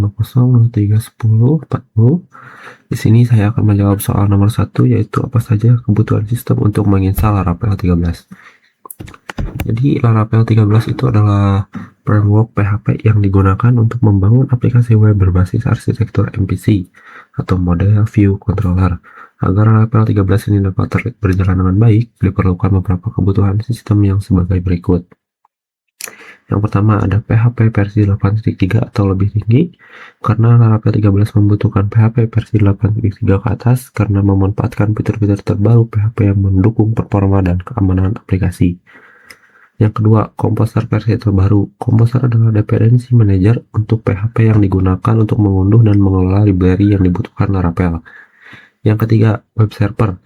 0031040. Di sini saya akan menjawab soal nomor 1, yaitu apa saja kebutuhan sistem untuk menginstal Laravel 13. Jadi Laravel 13 itu adalah framework PHP yang digunakan untuk membangun aplikasi web berbasis arsitektur MVC atau model view controller. Agar Laravel 13 ini dapat berjalan dengan baik, diperlukan beberapa kebutuhan sistem yang sebagai berikut. Yang pertama ada PHP versi 8.3 atau lebih tinggi, karena Laravel 13 membutuhkan PHP versi 8.3 ke atas karena memanfaatkan fitur-fitur terbaru PHP yang mendukung performa dan keamanan aplikasi. Yang kedua, Composer versi terbaru. Composer adalah dependency manager untuk PHP yang digunakan untuk mengunduh dan mengelola library yang dibutuhkan Laravel. Yang ketiga, Web Server.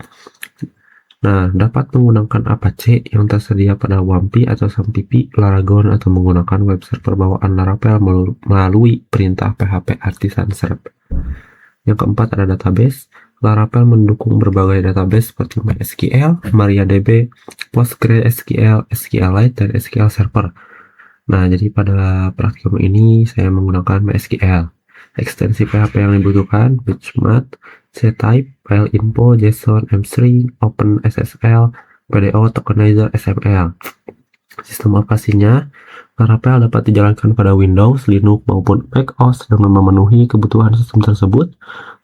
Nah, dapat menggunakan Apache yang tersedia pada WAMP atau SAMPP, Laragon, atau menggunakan web server bawaan Laravel melalui perintah PHP Artisan Serve. Yang keempat ada database. Laravel mendukung berbagai database seperti MySQL, MariaDB, PostgreSQL, SQLite, dan SQL Server. Nah, jadi pada praktikum ini saya menggunakan MySQL. Ekstensi PHP yang dibutuhkan, Bitchmat, ctype, file info, JSON, M-string, OpenSSL, PDO, tokenizer, XML. Sistem operasinya, Laravel dapat dijalankan pada Windows, Linux, maupun macOS dengan memenuhi kebutuhan sistem tersebut.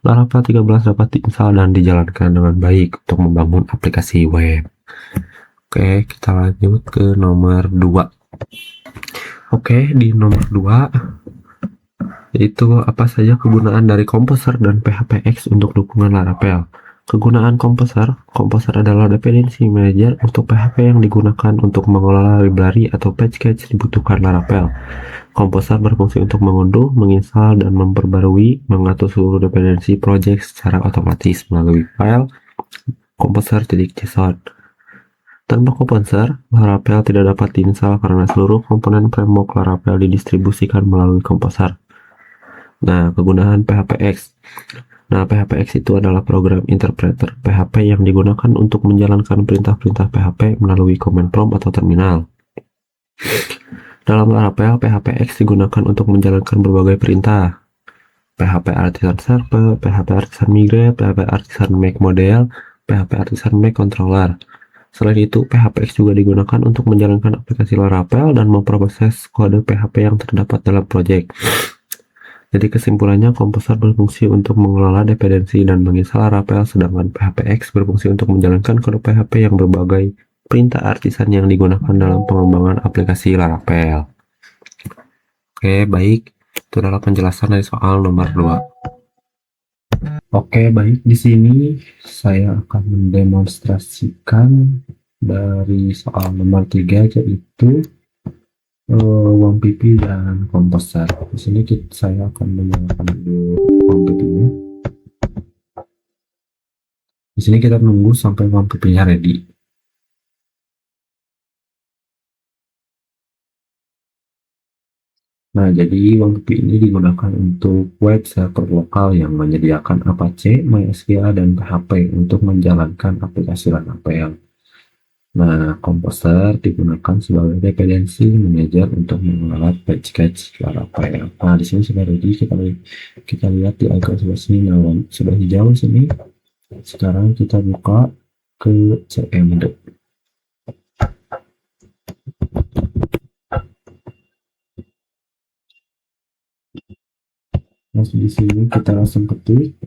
Laravel 13 dapat diinstal dan dijalankan dengan baik untuk membangun aplikasi web. Oke, kita lanjut ke nomor 2. Oke, di nomor 2 yaitu apa saja kegunaan dari Composer dan PHPX untuk dukungan Laravel. Kegunaan Composer adalah dependency manager untuk PHP yang digunakan untuk mengelola library atau package dibutuhkan Laravel. Composer berfungsi untuk mengunduh, menginstal, dan memperbarui, mengatur seluruh dependensi project secara otomatis melalui file composer.json. Tanpa Composer, Laravel tidak dapat diinstal karena seluruh komponen framework Laravel didistribusikan melalui Composer. Nah, kegunaan PHPX. Nah, PHPX itu adalah program interpreter PHP yang digunakan untuk menjalankan perintah-perintah PHP melalui command prompt atau terminal. Dalam Laravel, PHPX digunakan untuk menjalankan berbagai perintah. PHP Artisan Server, PHP Artisan Migrate, PHP Artisan Make Model, PHP Artisan Make Controller. Selain itu, PHPX juga digunakan untuk menjalankan aplikasi Laravel dan memproses kode PHP yang terdapat dalam proyek. Jadi kesimpulannya, Composer berfungsi untuk mengelola dependensi dan menginstal Laravel, sedangkan PHPX berfungsi untuk menjalankan kode PHP yang berbagai perintah artisan yang digunakan dalam pengembangan aplikasi Laravel. Oke, baik. Itu adalah penjelasan dari soal nomor 2. Oke, baik. Di sini saya akan mendemonstrasikan dari soal nomor 3, yaitu WAMPP dan Composer. Di sini saya akan menyalakan dulu WAMPP-nya. Di sini kita nunggu sampai WAMPP-nya ready. Nah, jadi WAMPP ini digunakan untuk web server lokal yang menyediakan Apache, MySQL, dan PHP untuk menjalankan aplikasi Laravel. Nah, Composer digunakan sebagai dependency manager untuk mengelola package Laravel. Nah, di sini sudah ready. Kita lihat di icon sebelah sini. Nah, sudah hijau sini. Sekarang kita buka ke CMD. Nah, di sini kita langsung ketik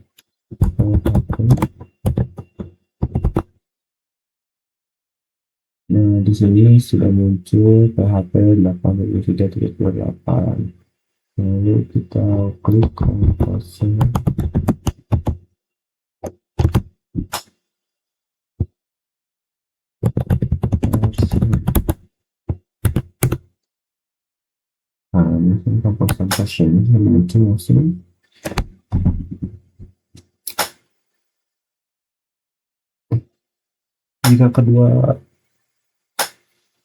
Nah, di sini sudah muncul PHP 8.3.8. Lalu kita klik Composer. Nah, ini Composer version yang muncul langsung. Jika kedua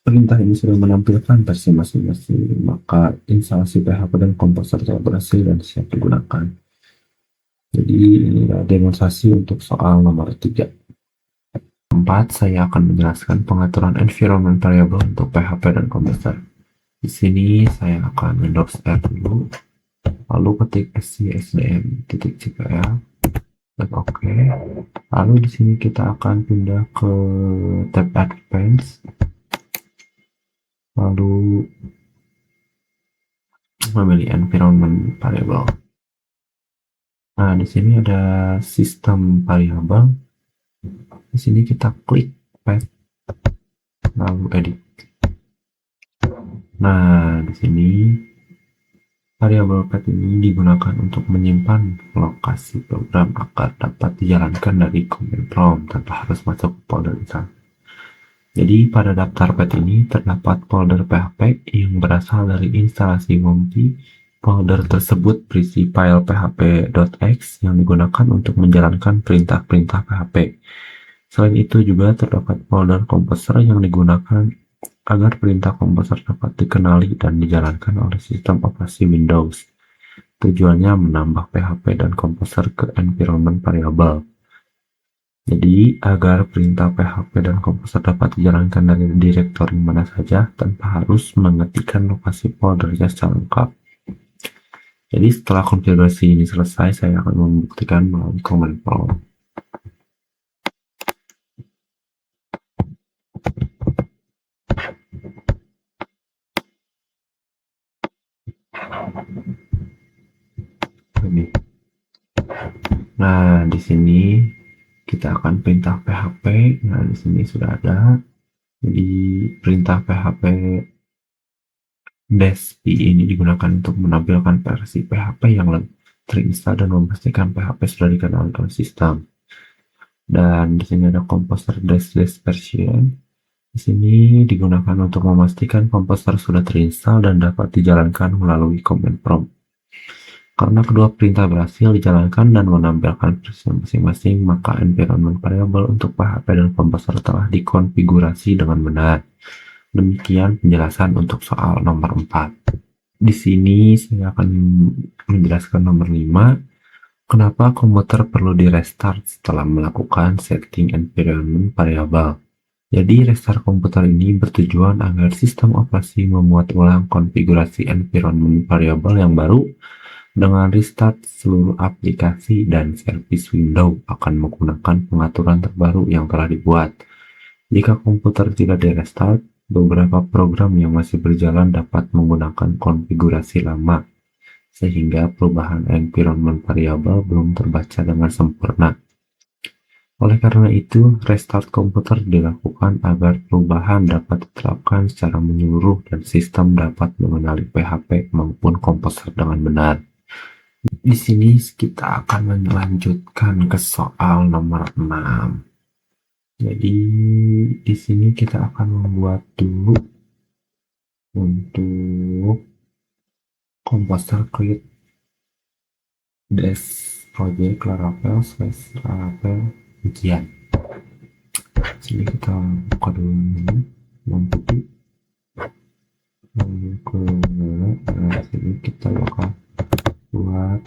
perintah ini sudah menampilkan versi masing-masing, maka instalasi PHP dan Composer telah berhasil dan siap digunakan. Jadi inilah demonstrasi untuk soal nomor 3. 4, saya akan menjelaskan pengaturan environment variable untuk PHP dan Composer. Di sini saya akan Windows R dulu. lalu ketik scSDM.cpl dan oke. Lalu di sini kita akan pindah ke tab advance, lalu memilih environment variable. Nah, di sini ada sistem variabel. Di sini kita klik path, lalu edit. Nah, di sini variabel path ini digunakan untuk menyimpan lokasi program agar dapat dijalankan dari command prompt tanpa harus masuk ke folder install. Jadi pada daftar path ini terdapat folder PHP yang berasal dari instalasi Womty. Folder tersebut berisi file php.x yang digunakan untuk menjalankan perintah-perintah PHP. Selain itu juga terdapat folder komposer yang digunakan agar perintah komposer dapat dikenali dan dijalankan oleh sistem operasi Windows. Tujuannya menambah PHP dan komposer ke environment variable. Jadi, agar perintah PHP dan komposer dapat dijalankan dari direktori mana saja tanpa harus mengetikkan lokasi foldernya secara lengkap. Jadi, setelah konfigurasi ini selesai, saya akan membuktikan melalui command prompt. Ini. Nah, di sini kita akan perintah PHP. Nah, di sini sudah ada. Jadi, perintah PHP -p ini digunakan untuk menampilkan versi PHP yang terinstall dan memastikan PHP sudah dikenal oleh sistem. Dan di sini ada komposer -version. Di sini digunakan untuk memastikan komposer sudah terinstall dan dapat dijalankan melalui command prompt. Karena kedua perintah berhasil dijalankan dan menampilkan versi masing-masing, maka environment variable untuk PHP dan komposer telah dikonfigurasi dengan benar. Demikian penjelasan untuk soal nomor 4. Di sini saya akan menjelaskan nomor 5. Kenapa komputer perlu di restart setelah melakukan setting environment variable? Jadi restart komputer ini bertujuan agar sistem operasi memuat ulang konfigurasi environment variable yang baru. Dengan restart, seluruh aplikasi dan servis Windows akan menggunakan pengaturan terbaru yang telah dibuat. Jika komputer tidak di restart, beberapa program yang masih berjalan dapat menggunakan konfigurasi lama, sehingga perubahan environment variable belum terbaca dengan sempurna. Oleh karena itu, restart komputer dilakukan agar perubahan dapat diterapkan secara menyeluruh dan sistem dapat mengenali PHP maupun komposer dengan benar. Di sini kita akan melanjutkan ke soal nomor 6. Jadi di sini kita akan membuat dulu untuk komposer create dash project Laravel slash Laravel ujian. Sini kita buka dulu ini membuka, lalu ke sini kita bakal buat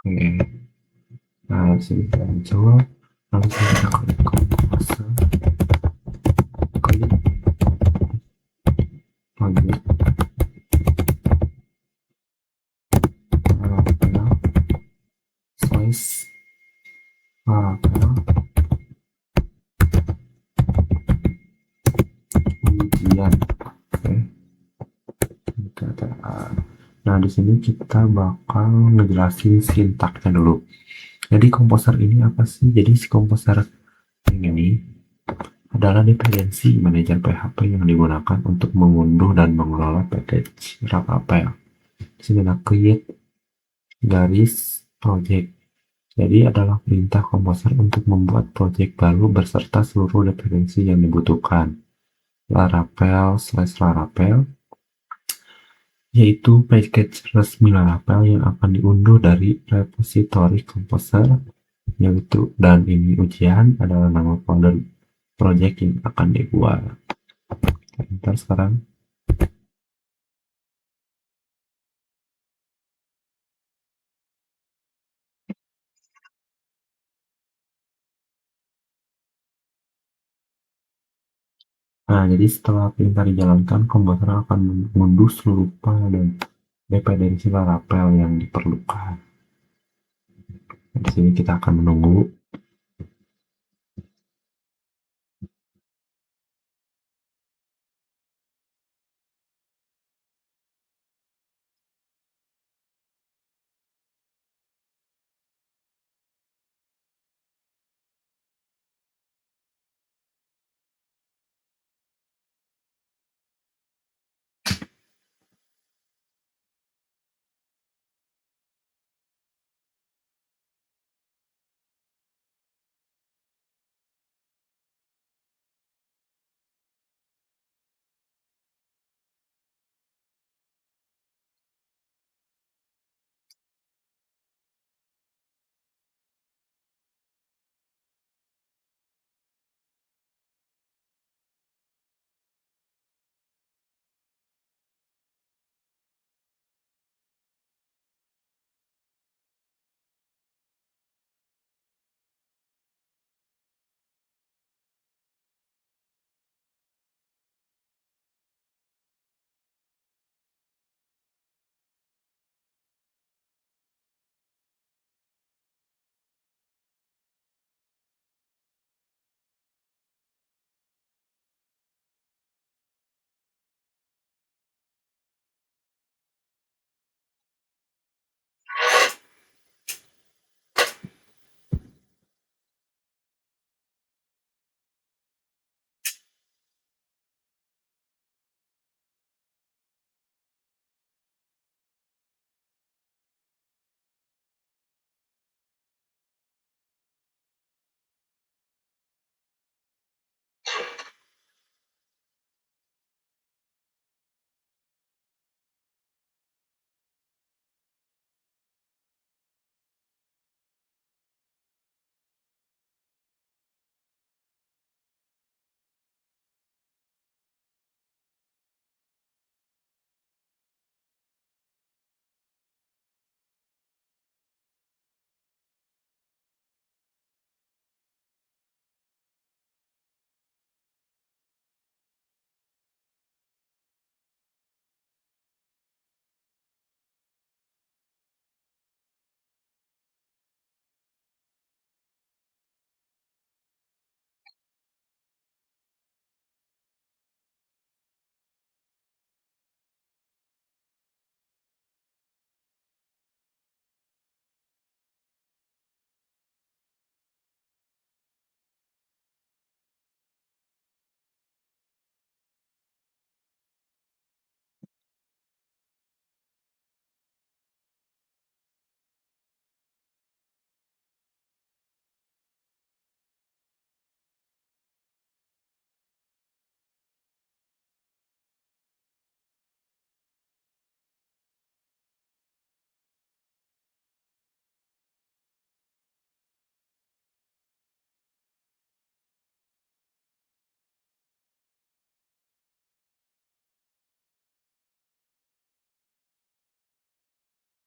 oke. Nah sini kita mencoba, lalu kita klik komposer create project Laravel slash Laravel ujian. Oke. Nah, di sini kita bakal ngejelasin sintaksnya dulu. Jadi komposer ini apa sih? Jadi si komposer ini adalah dependensi manajer PHP yang digunakan untuk mengunduh dan mengelola package Laravel. Di sini ada create garis project. Jadi adalah perintah komposer untuk membuat project baru beserta seluruh dependensi yang dibutuhkan. Laravel/Laravel yaitu package resmi Laravel yang akan diunduh dari repository komposer, yaitu, dan ini ujian adalah nama folder project yang akan dibuat. Kita sekarang Nah, jadi setelah perintah dijalankan, komputer akan mengunduh seluruh file dan dependensi Laravel yang diperlukan. Di sini kita akan menunggu.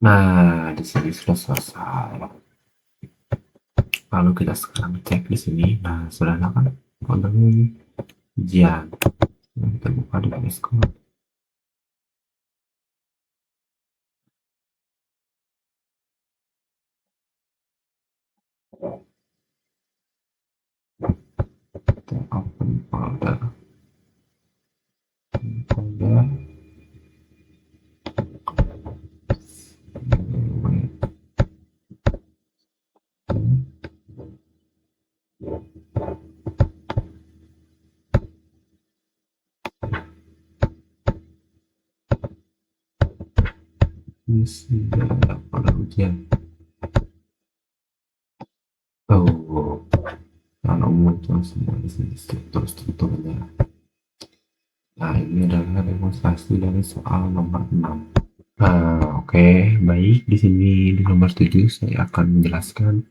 Nah, di sini sudah selesai. Lalu kita sekarang cek di sini. Nah, sudah ada kan foldernya ini. Ujian. Nah, kita buka di VS Code. Kita open folder. Folder. Ini sudah ada folder ujian. Oh, kalau muncul semua di sini strukturnya. Nah, ini adalah demonstrasi dari soal nomor 6. Nah, oke, baik. Di sini di nomor 7 saya akan menjelaskan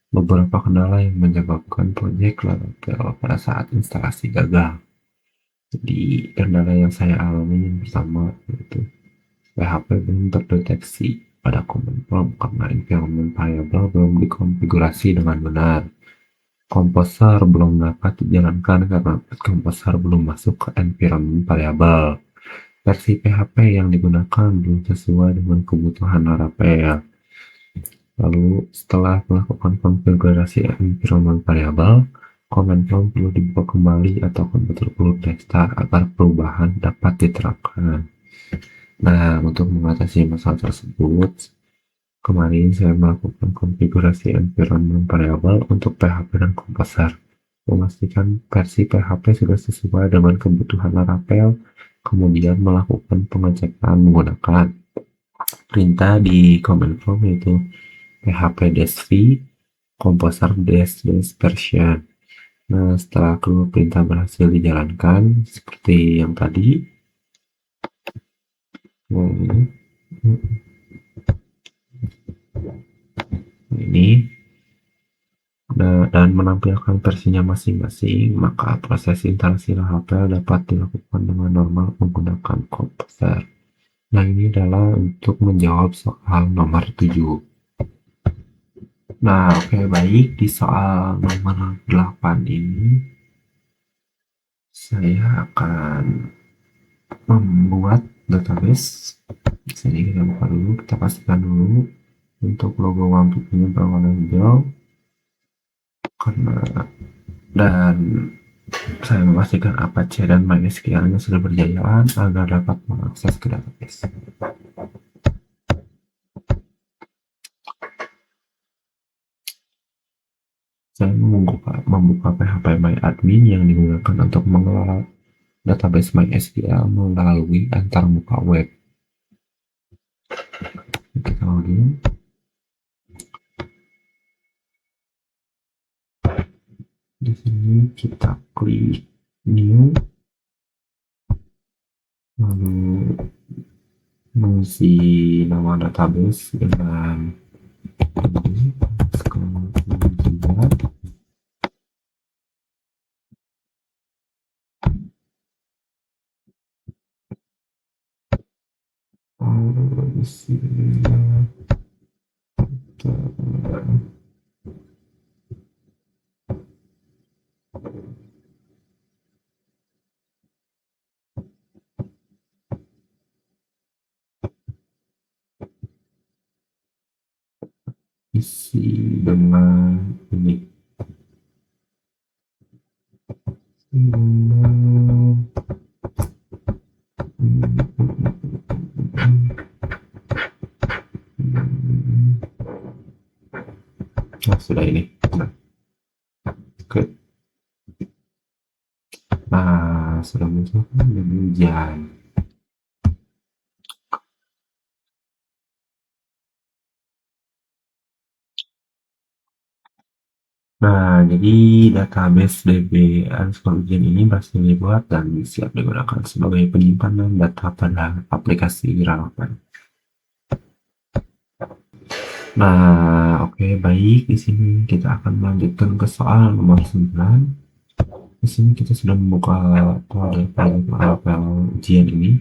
beberapa kendala yang menyebabkan proyek Laravel pada saat instalasi gagal. Jadi, kendala yang saya alami yang pertama yaitu PHP belum terdeteksi pada command prompt karena environment variable belum dikonfigurasi dengan benar. Komposer belum dapat dijalankan karena komposer belum masuk ke environment variable. Versi PHP yang digunakan belum sesuai dengan kebutuhan Laravel. Lalu setelah melakukan konfigurasi environment variable, command prompt perlu dibuka kembali atau komputer perlu restart agar perubahan dapat diterapkan. Nah, untuk mengatasi masalah tersebut, kemarin saya melakukan konfigurasi environment variable untuk PHP dan Composer. Memastikan versi PHP sudah sesuai dengan kebutuhan Laravel, kemudian melakukan pengecekan menggunakan perintah di command prompt yaitu php-v composer-version. Nah, setelah kedua perintah berhasil dijalankan seperti yang tadi, ini dan menampilkan versinya masing-masing, maka proses instalasi Laravel dapat dilakukan dengan normal menggunakan Composer. Nah, ini adalah untuk menjawab soal nomor 7. Nah, oke, baik. Di soal nomor 8 ini, saya akan membuat database. Sini kita buka dulu, kita pastikan dulu untuk logo lampunya berwarna hijau. Dan saya memastikan Apache dan MySQL-nya sudah berjalan agar dapat mengakses ke database. Saya membuka PHP-MyAdmin yang digunakan untuk mengelola database MySQL melalui antarmuka web. Kita login. Di sini kita klik new, lalu mengisi nama database dengan ini di sini isi dengan ini. Nah, sudah ini. Nah, oke. Nah, sudah muncul dan hujan. Nah, jadi database DB underscore ujian ini berhasil dibuat dan siap digunakan sebagai penyimpanan data pada aplikasi Laravel. Nah, oke, baik. Di sini kita akan melanjutkan ke soal nomor 9. Di sini kita sudah membuka project Laravel ujian ini,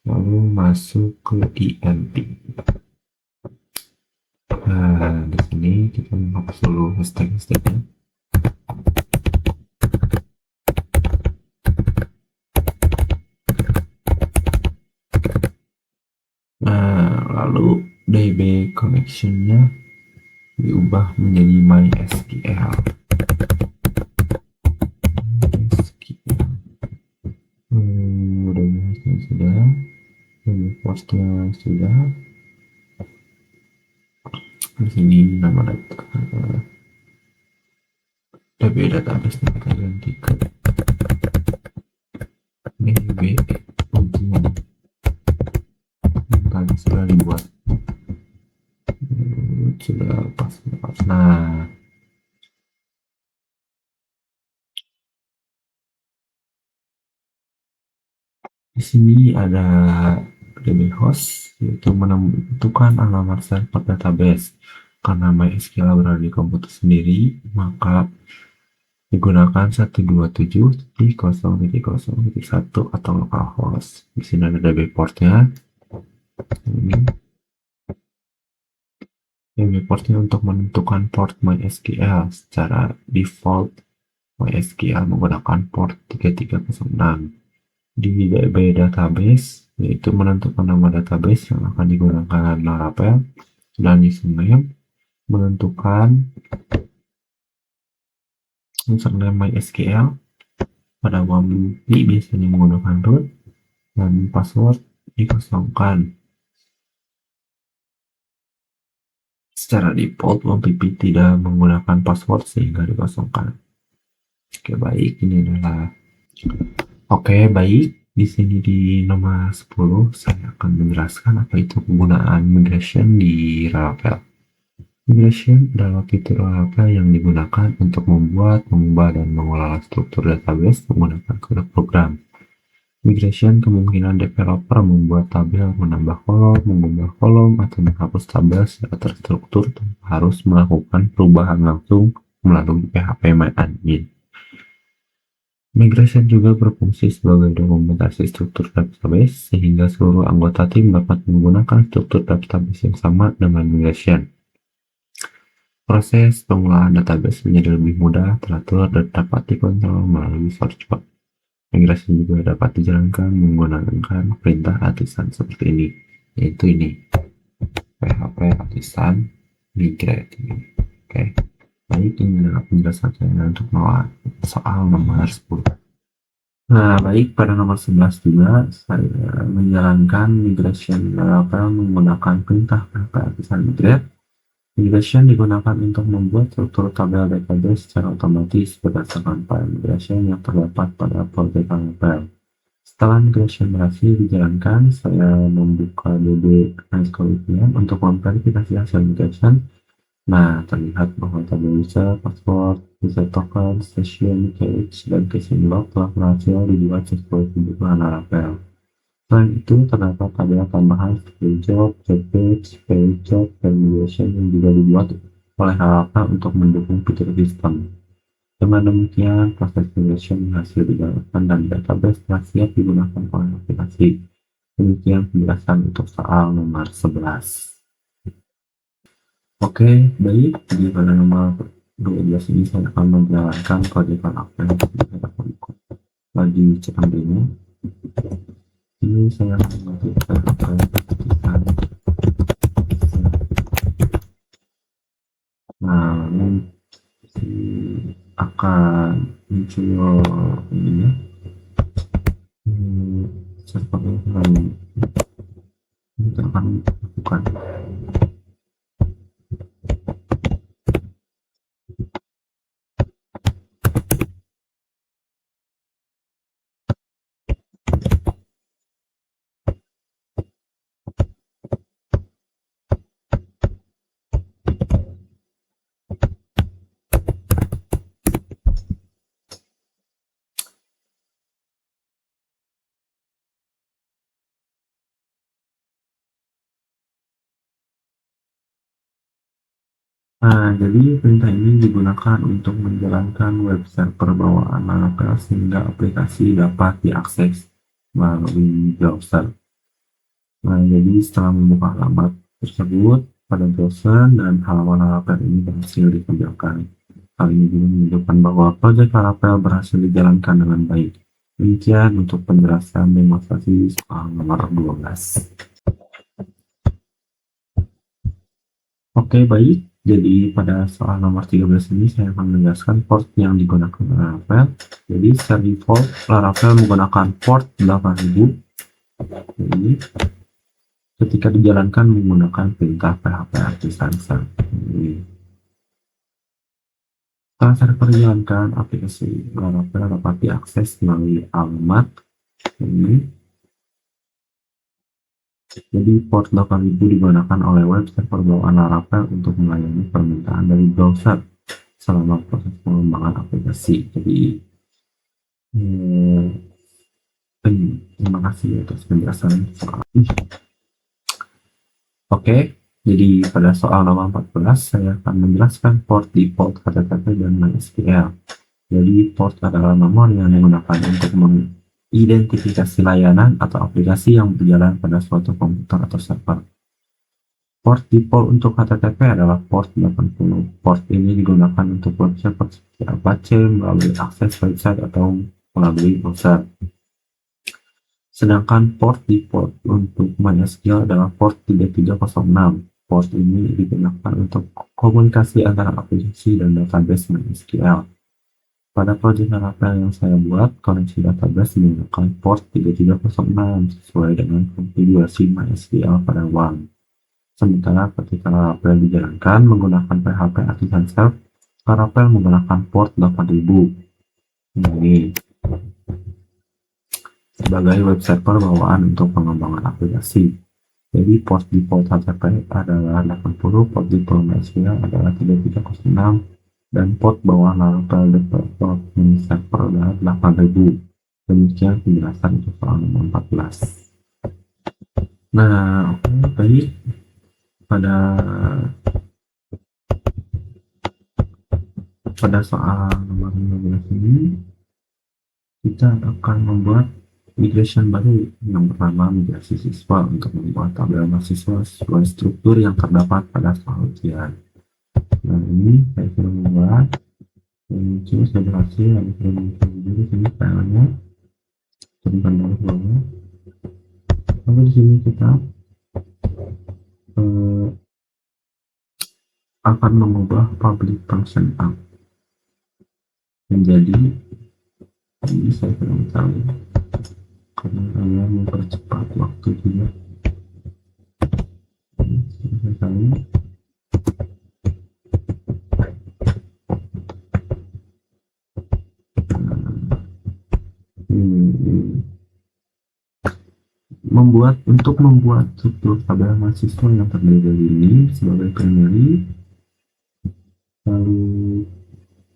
lalu masuk ke INT. Nah, di sini kita menghapus dulu hashtag-hashtagnya. Nah, lalu DB connection-nya diubah menjadi MySQL. Sudah, postnya sudah. Di sini nama DB database kita ganti ke DB ujian. Tadi sudah dibuat, sudah pas. Nah, di sini ada DB host, yaitu menentukan alamat server database. Karena MySQL berada di komputer sendiri, maka digunakan 127.0.0.1 atau localhost. Di sini ada DB portnya. Ini. portnya untuk menentukan port MySQL. Secara default, MySQL menggunakan port 3306. Di DB database, yaitu menentukan nama database yang akan digunakan Laravel, dan username menentukan username MySQL. Pada WAMPP biasanya menggunakan root, dan password dikosongkan. Secara default, WAMPP tidak menggunakan password sehingga dikosongkan. Oke, baik. Di sini di nomor 10 saya akan menjelaskan apa itu penggunaan migration di Laravel. Migration adalah fitur Laravel yang digunakan untuk membuat, mengubah, dan mengelola struktur database menggunakan kode program. Migration kemungkinan developer membuat tabel, menambah kolom, mengubah kolom, atau menghapus tabel secara terstruktur tanpa harus melakukan perubahan langsung melalui php-my-admin. Migration juga berfungsi sebagai dokumentasi struktur database sehingga seluruh anggota tim dapat menggunakan struktur database yang sama dengan migration. Proses pengolahan database menjadi lebih mudah, teratur, dan dapat dikontrol melalui search box. Migrasi juga dapat dijalankan menggunakan perintah atisan seperti ini, yaitu ini, php atisan migrate. Oke, baik, ini adalah penjelasan saya untuk soal nomor 10. Nah, baik, pada nomor 11 juga saya menjalankan migration Laravel menggunakan perintah php atisan migrate. Migration digunakan untuk membuat struktur tabel database secara otomatis berdasarkan file migration yang terdapat pada project Laravel. Setelah migration berhasil dijalankan, saya membuka DB MySQL VPN untuk memverifikasi hasil migration. Nah, terlihat bahwa tabel user, password, user token, session, cache, dan caching log telah berhasil dibuat sesuai kebutuhan Laravel. Selain itu, terdapat tabel tambahan seperti job, job page, page job, dan migration yang juga dibuat oleh Laravel untuk mendukung fitur sistem. Dengan demikian, proses migration berhasil dijalankan dan database telah siap digunakan oleh aplikasi. Demikian penjelasan untuk soal nomor 11. Oke, baik. Jadi pada nomor 12 ini saya akan menjalankan kode Laravel bagi CMD-nya. Ini saya mengajukan keputusan. Nah, akan muncul ini seperti ini akan lakukan. Nah, jadi perintah ini digunakan untuk menjalankan web server bawaan Laravel sehingga aplikasi dapat diakses melalui browser. Nah, jadi setelah membuka alamat tersebut pada browser dan halaman Laravel ini berhasil ditampilkan. Hal ini juga menunjukkan bahwa proyek Laravel berhasil dijalankan dengan baik. Demikian untuk penjelasan demonstrasi soal nomor 12. Oke, baik. Jadi pada soal nomor 13 ini saya akan menjelaskan port yang digunakan Laravel. Jadi secara default Laravel menggunakan port 8000. Jadi ketika dijalankan menggunakan perintah php atisan ini. Setelah server dijalankan, aplikasi Laravel dapat diakses melalui alamat ini. Jadi port 8000 digunakan oleh web server bawaan Laravel untuk melayani permintaan dari browser selama proses pengembangan aplikasi. Jadi terima kasih atas penjelasan soal ini. Oke, jadi pada soal nomor 14 saya akan menjelaskan port default HTTP dan MySQL. Jadi port adalah nomor yang digunakan untuk identifikasi layanan atau aplikasi yang berjalan pada suatu komputer atau server. Port default untuk HTTP adalah port 80. Port ini digunakan untuk web server seperti Apache melalui akses website atau melalui browser. Sedangkan port default untuk MySQL adalah port 3306. Port ini digunakan untuk komunikasi antara aplikasi dan database MySQL. Pada project Laravel yang saya buat, koneksi database menggunakan port 3306 sesuai dengan konfigurasi MySQL pada WAN. Sementara ketika Laravel dijalankan menggunakan PHP Artisan Self, Laravel menggunakan port 8000. Ini sebagai web server bawaan untuk pengembangan aplikasi. Jadi port default HTTP adalah 80, port default MySQL adalah 3306, dan port bawaan Laravel default server adalah 8000. Demikian penjelasan untuk soal nomor 14. Nah, oke, baik. Pada soal nomor 15 ini kita akan membuat migration baru yang bernama migrasi siswa untuk membuat tabel mahasiswa sesuai struktur yang terdapat pada soal ujian. Nah, ini saya sudah membuat muncul sudah berhasil, ada sudah muncul di sini filenya, temukan dari bawah. Lalu di sini kita akan mengubah public function app menjadi ini. Saya kurang tahu karena saya mempercepat waktu juga. Untuk membuat struktur tabel mahasiswa yang terdiri dari ini sebagai primary, lalu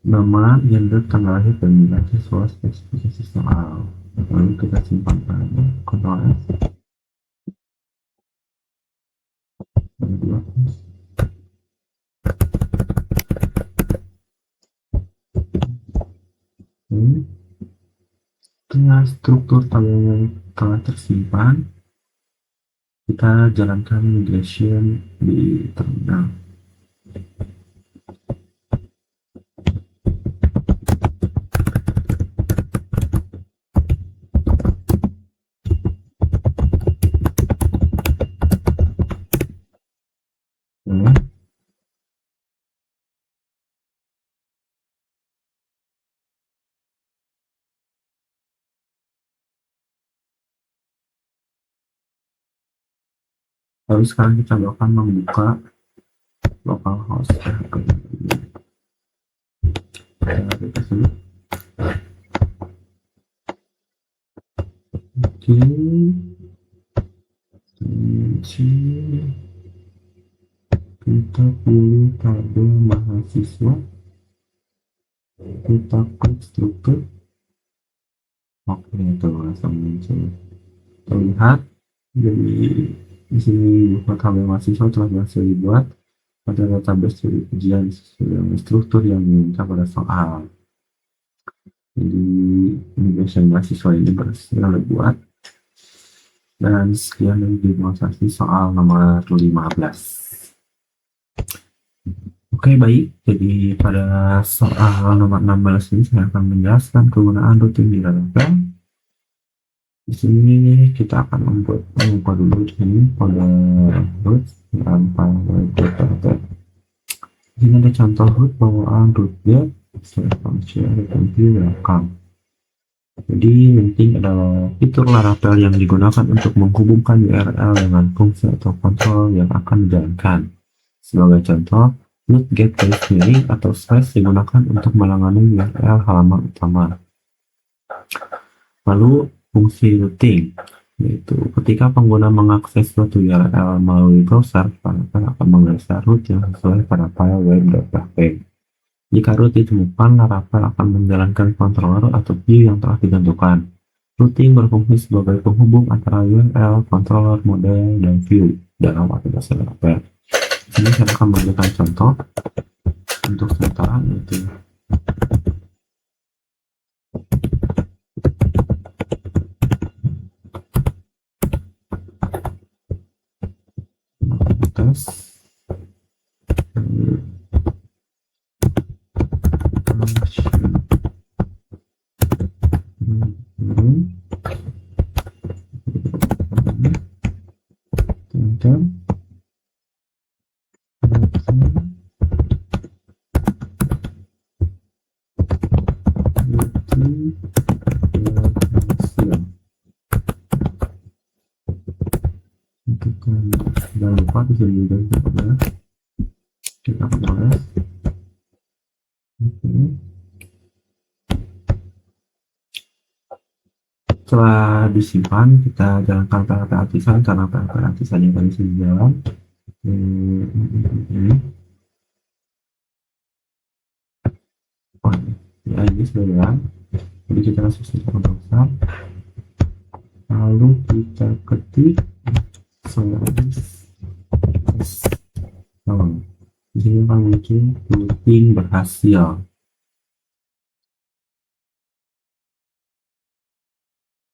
nama, gender, tanggal lahir, dan nilai siswa, spesifikasi soal. Lalu kita simpan saja, Ctrl S. Setelah struktur tabelnya telah tersimpan, kita jalankan migration di terminal. Lalu sekarang kita akan membuka localhost PHP. Oke, kita pilih tabel mahasiswa, kita klik struktur. Oke, itu langsung muncul. Terlihat jadi di sini buka tabel mahasiswa telah berhasil dibuat pada database ujian sesuai dengan struktur yang diminta pada soal. Jadi migration mahasiswa ini berhasil dibuat. Dan sekian dari demonstrasi soal nomor 15. Oke, baik. Jadi pada soal nomor 16 ini saya akan menjelaskan kegunaan rutin di Laravel. Di sini kita akan mengubah dulu di sini kode root dan file get. Di sini ada contoh root bawaan root get function welcome. Jadi linting adalah fitur Laravel yang digunakan untuk menghubungkan URL dengan fungsi atau kontrol yang akan dijalankan. Sebagai contoh, root get garis miring atau slash digunakan untuk melangani URL halaman utama. Lalu fungsi routing, yaitu ketika pengguna mengakses suatu URL melalui browser, Laravel akan mengeser root yang sesuai pada file web.php. Jika root ditemukan, Laravel akan menjalankan controller atau view yang telah ditentukan. Routing berfungsi sebagai penghubung antara URL, controller, model, dan view dalam aplikasi Laravel. Ini saya akan memberikan contoh untuk sementara, yaitu Jangan lupa bisa juga kita proses. Setelah disimpan, kita jalankan PLP artisan karena PLP artisan yang tadi sudah jalan. Oh, ya ini sudah jalan. Jadi kita langsung sistem besar. Lalu kita ketik di sini akan muncul routing berhasil.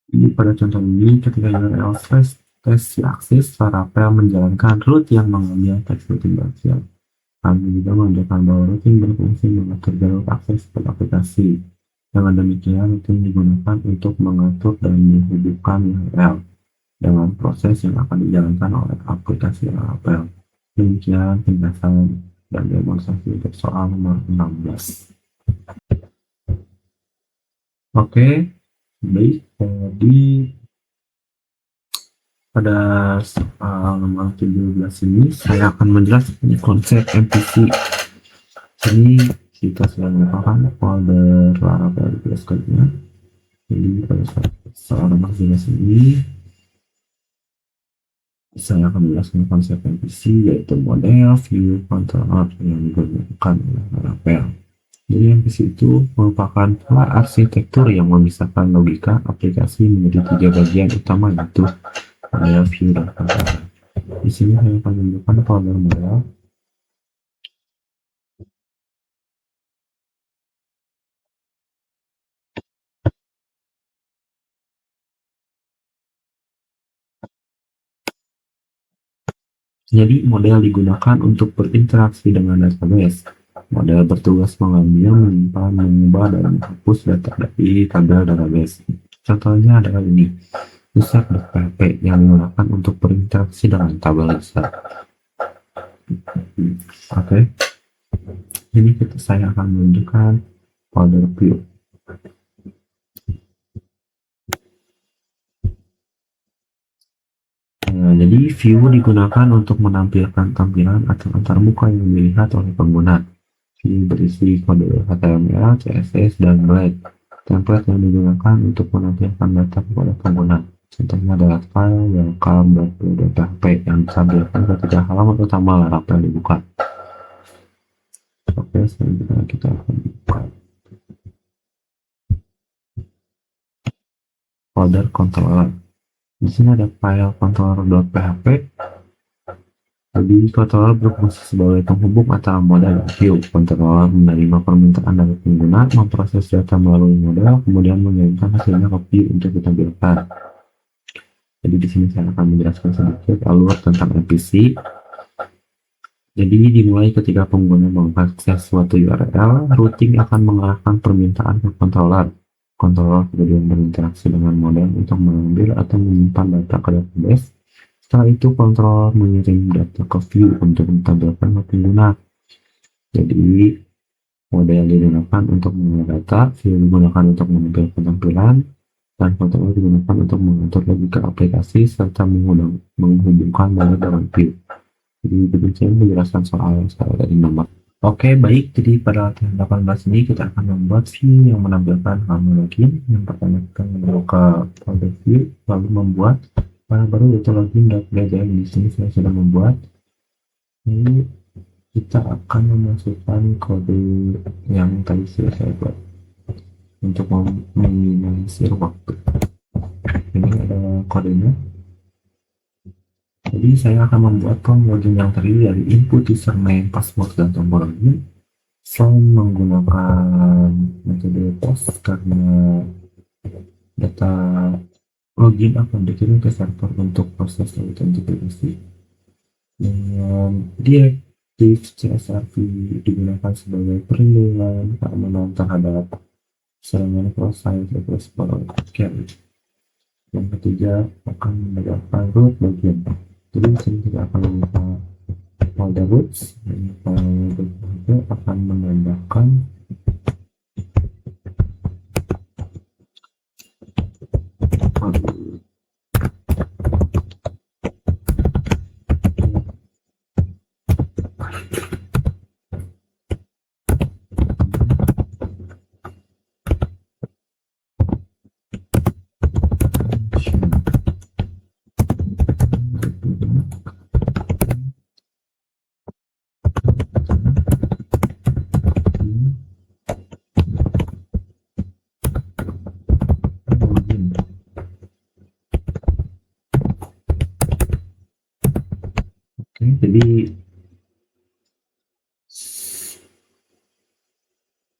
Jadi pada contoh ini, ketika URL test akses, Laravel menjalankan root yang mengambil teks routing berhasil. Kami juga menunjukkan bahwa routing berfungsi mengatur jalur akses pada aplikasi. Dengan demikian, routing digunakan untuk mengatur dan menghubungkan URL dengan proses yang akan dijalankan oleh aplikasi Laravel. Demikian penjelasan dan demonstrasi untuk soal nomor 16. Oke, baik. Jadi pada soal nomor 17 ini saya akan menjelaskan konsep MVC. Jadi kita sudah menggunakan folder Laravel di Flashcard-nya. Jadi pada soal nomor 17 ini saya akan menjelaskan konsep MVC, yaitu model, view, controller yang digunakan oleh Laravel. Jadi MVC itu merupakan pola arsitektur yang memisahkan logika aplikasi menjadi 3 bagian utama, yaitu model, view, dan controller. Di sini saya akan menunjukkan folder model. Jadi model digunakan untuk berinteraksi dengan database. Model bertugas mengambil, menyimpan, mengubah, dan menghapus data dari tabel database. Contohnya adalah ini, user.php yang digunakan untuk berinteraksi dengan tabel user. Oke. Ini saya akan menunjukkan folder view. Jadi view digunakan untuk menampilkan tampilan atau antarmuka yang dilihat oleh pengguna. View berisi kode HTML, CSS, dan Blade. Template yang digunakan untuk menampilkan data kepada pengguna. Contohnya adalah file welcome.php yang ditampilkan ketika halaman utama Laravel dibuka. Oke, selanjutnya kita akan buka folder controller. Di sini ada file controller.php. Jadi controller berfungsi sebagai penghubung antara model dan view. Controller menerima permintaan dari pengguna, memproses data melalui model, kemudian mengirimkan hasilnya ke view untuk ditampilkan. Jadi di sini saya akan menjelaskan sedikit alur tentang MVC. Jadi dimulai ketika pengguna mengakses suatu URL, routing akan mengarahkan permintaan ke controller. Controller kemudian berinteraksi dengan model untuk mengambil atau menyimpan data ke database. Setelah itu, controller mengirim data ke view untuk ditampilkan ke pengguna. Jadi, model digunakan untuk mengolah data, view digunakan untuk menampilkan tampilan, dan controller digunakan untuk mengatur logika aplikasi serta menghubungkan model dengan view. Jadi, demikian penjelasan soal dari nomor. Oke, baik. Jadi pada latihan 18 ini kita akan membuat view yang menampilkan halaman login. Yang pertama kita membuka folder view, lalu membuat file baru yaitu login.bjl. Di sini saya sudah membuat. Ini kita akan memasukkan kode yang tadi sudah saya buat untuk meminimalisir waktu. Ini ada kodenya. Jadi saya akan membuat form login yang terdiri dari input username, password, dan tombol login. Form menggunakan metode post karena data login akan dikirim ke server untuk proses autentikasi. dengan direktif CSRP digunakan sebagai perlindungan keamanan terhadap serangan cross-site exploratory. Yang ketiga akan menegakkan root bagian. Jadi di sini kita akan membuka folder roots. Folder itu akan menambahkan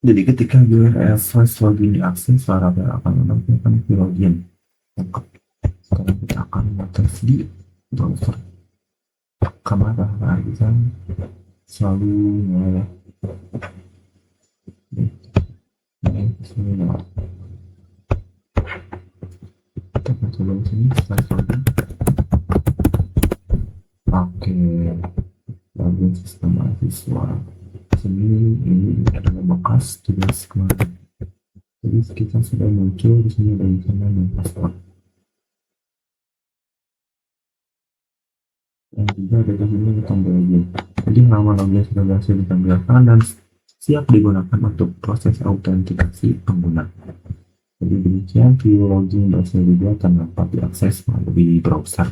jadi ketika URL first login diakses, Laravel akan menampilkan login. Sekarang kita akan menetes di browser. Kamera Horizon selalu nyala. Sini nyala. Kita akan coba di sini slash login. Oke, login sistem mahasiswa. Sini ini adalah bekas tugas kemarin. Jadi kita sudah muncul di sini ada username dan password. Yang juga ada di sini tombol login. Jadi nama login sudah berhasil ditampilkan dan siap digunakan untuk proses autentikasi pengguna. Jadi demikian view login berhasil dibuat dan dapat diakses melalui browser.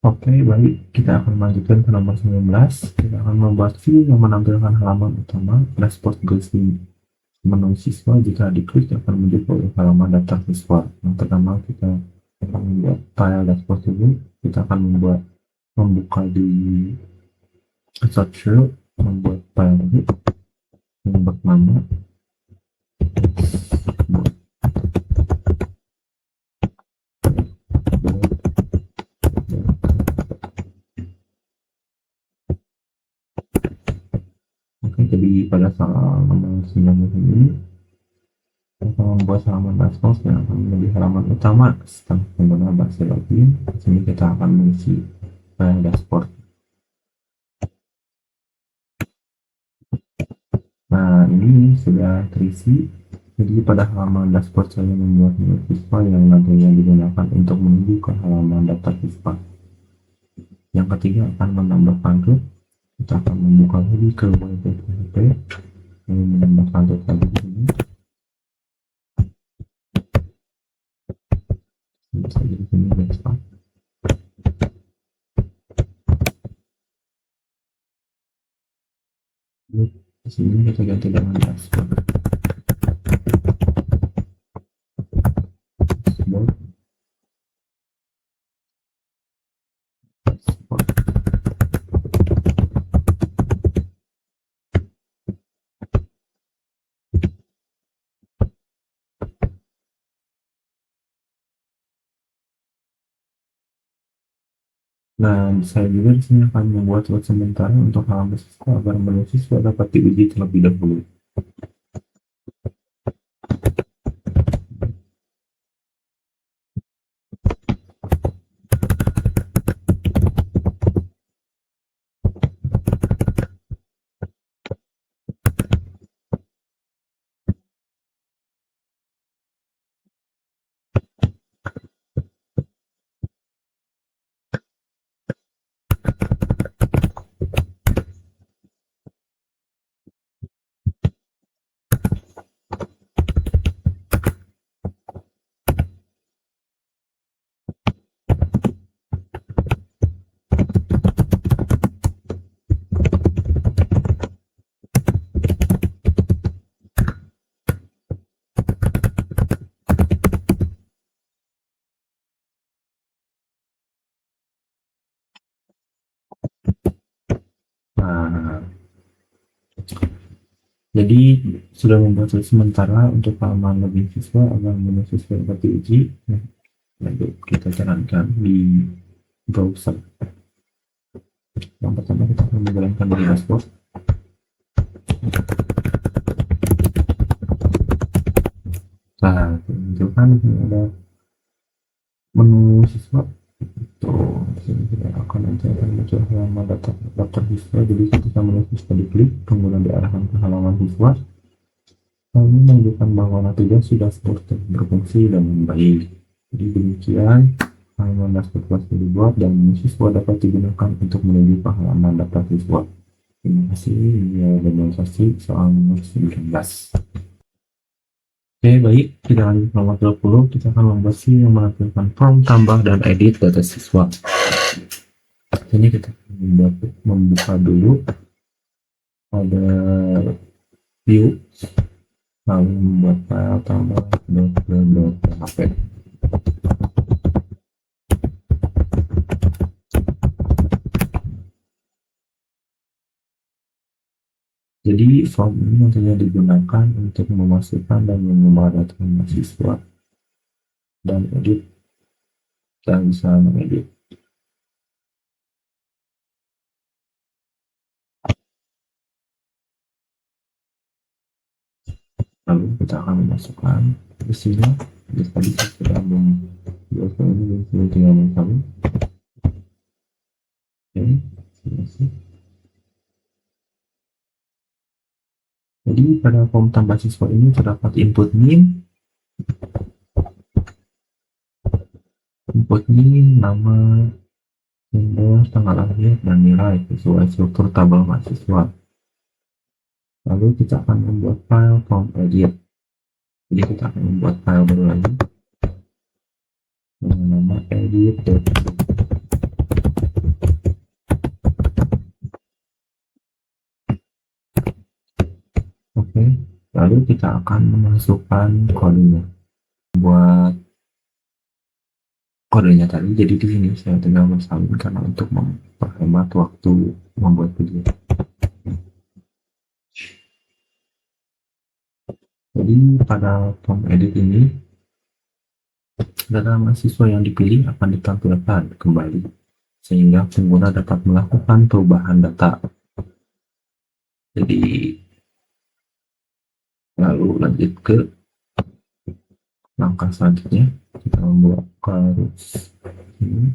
Oke, baik. Kita akan melanjutkan ke nomor 19. Kita akan membuat view yang menampilkan halaman utama dashboard Gaussian. Menu siswa jika diklik akan muncul ke halaman daftar siswa. Yang pertama kita akan membuat file dashboard dulu. Kita akan membuka di search, membuat file ini, membuat nama. Jadi pada saat nomor 19 ini kita akan membuat halaman dashboard yang akan menjadi halaman utama setelah pengguna berhasil login. Di sini kita akan mengisi file dashboard. Nah, ini sudah terisi. Jadi pada halaman dashboard saya membuat menu siswa yang nantinya digunakan untuk menuju ke halaman daftar siswa. Yang ketiga akan menambahkan root. Kita akan membuka lagi ke web.php lalu menambahkan root lagi di sini. Bisa jadi sini desktop. Di sini kita ganti dengan dashboard. Dan saya juga di sini akan membuat load sementara untuk halaman siswa agar menu siswa dapat diuji terlebih dahulu. Nah, jadi sudah membuat sementara untuk halaman login siswa agar menu siswa dapat diuji. Lalu kita jalankan di browser. Yang pertama kita akan menjalankan di dashboard. Nah, tunjukkan ini ada menu siswa. Tuh, sini kita akan muncul halaman daftar siswa. Jadi ketika menu siswa diklik, pengguna diarahkan ke halaman siswa. Hal ini menunjukkan bahwa navigasi dashboard berfungsi dan baik. Jadi demikian halaman dashboard kelas dibuat dan siswa dapat digunakan untuk menuju ke halaman daftar siswa. Terima kasih. Ini demonstrasi soal nomor 19. Oke, baik. Kita lanjut nomor 20. Kita akan membuat yang menampilkan form tambah dan edit data siswa. Ini kita membuka dulu. Ada view. Lalu membuat file tambah .php. Jadi form ini nantinya digunakan untuk memasukkan dan mengubah data mahasiswa dan edit dan bisa mengedit. Lalu kita akan memasukkan di sini. Tadi saya sudah membuat ini tinggal mencari. Oke, selesai. Jadi pada form tambah siswa ini terdapat input NIM, nama, gender, tanggal lahir, dan nilai sesuai struktur tabel mahasiswa. Lalu kita akan membuat file form edit. Jadi kita akan membuat file baru lagi dengan nama edit. Oke, lalu kita akan memasukkan kodenya. Buat kodenya tadi, jadi di sini saya tinggal bersalin karena untuk memperhemat waktu membuat video. Jadi pada form edit ini, data mahasiswa yang dipilih akan ditampilkan kembali sehingga pengguna dapat melakukan perubahan data. Jadi lalu lanjut ke langkah selanjutnya, kita membuat garis ini.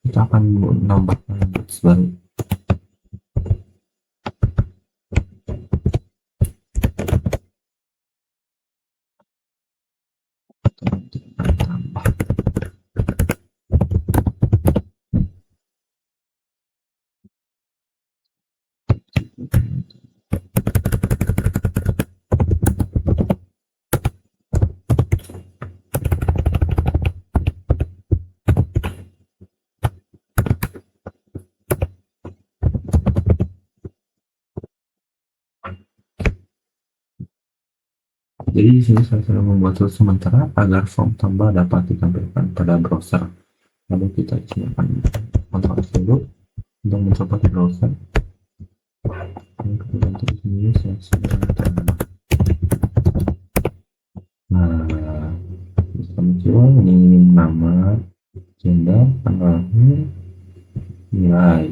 Kita akan menambahkan garis baru. Jadi di sini saya sudah membuat sementara agar form tambah dapat ditampilkan pada browser. Lalu kita akan kontrol dulu untuk mencoba di browser. Kemudian di sini saya sudah tambah. Nah, bisa muncul ini nama, gender, tanggal lahir, nilai,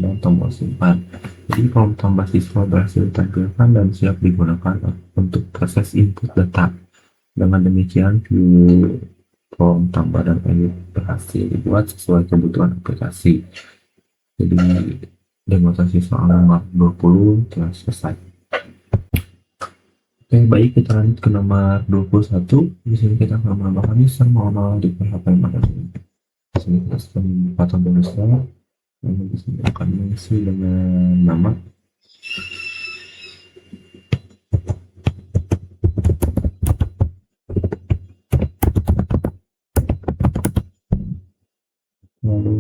dan tombol simpan. Jadi form tambah siswa berhasil ditampilkan dan siap digunakan untuk proses input data. Dengan demikian, view form tambah dan edit berhasil dibuat sesuai kebutuhan aplikasi. Jadi demonstrasi soal nomor 20 telah selesai. Oke, baik, kita lanjut ke nomor 21. Di sini kita akan menambahkan user manual di PHP Magazine. Di sini kita sudah membuka tabel user, lalu di sini akan mengisi dengan nama. Lalu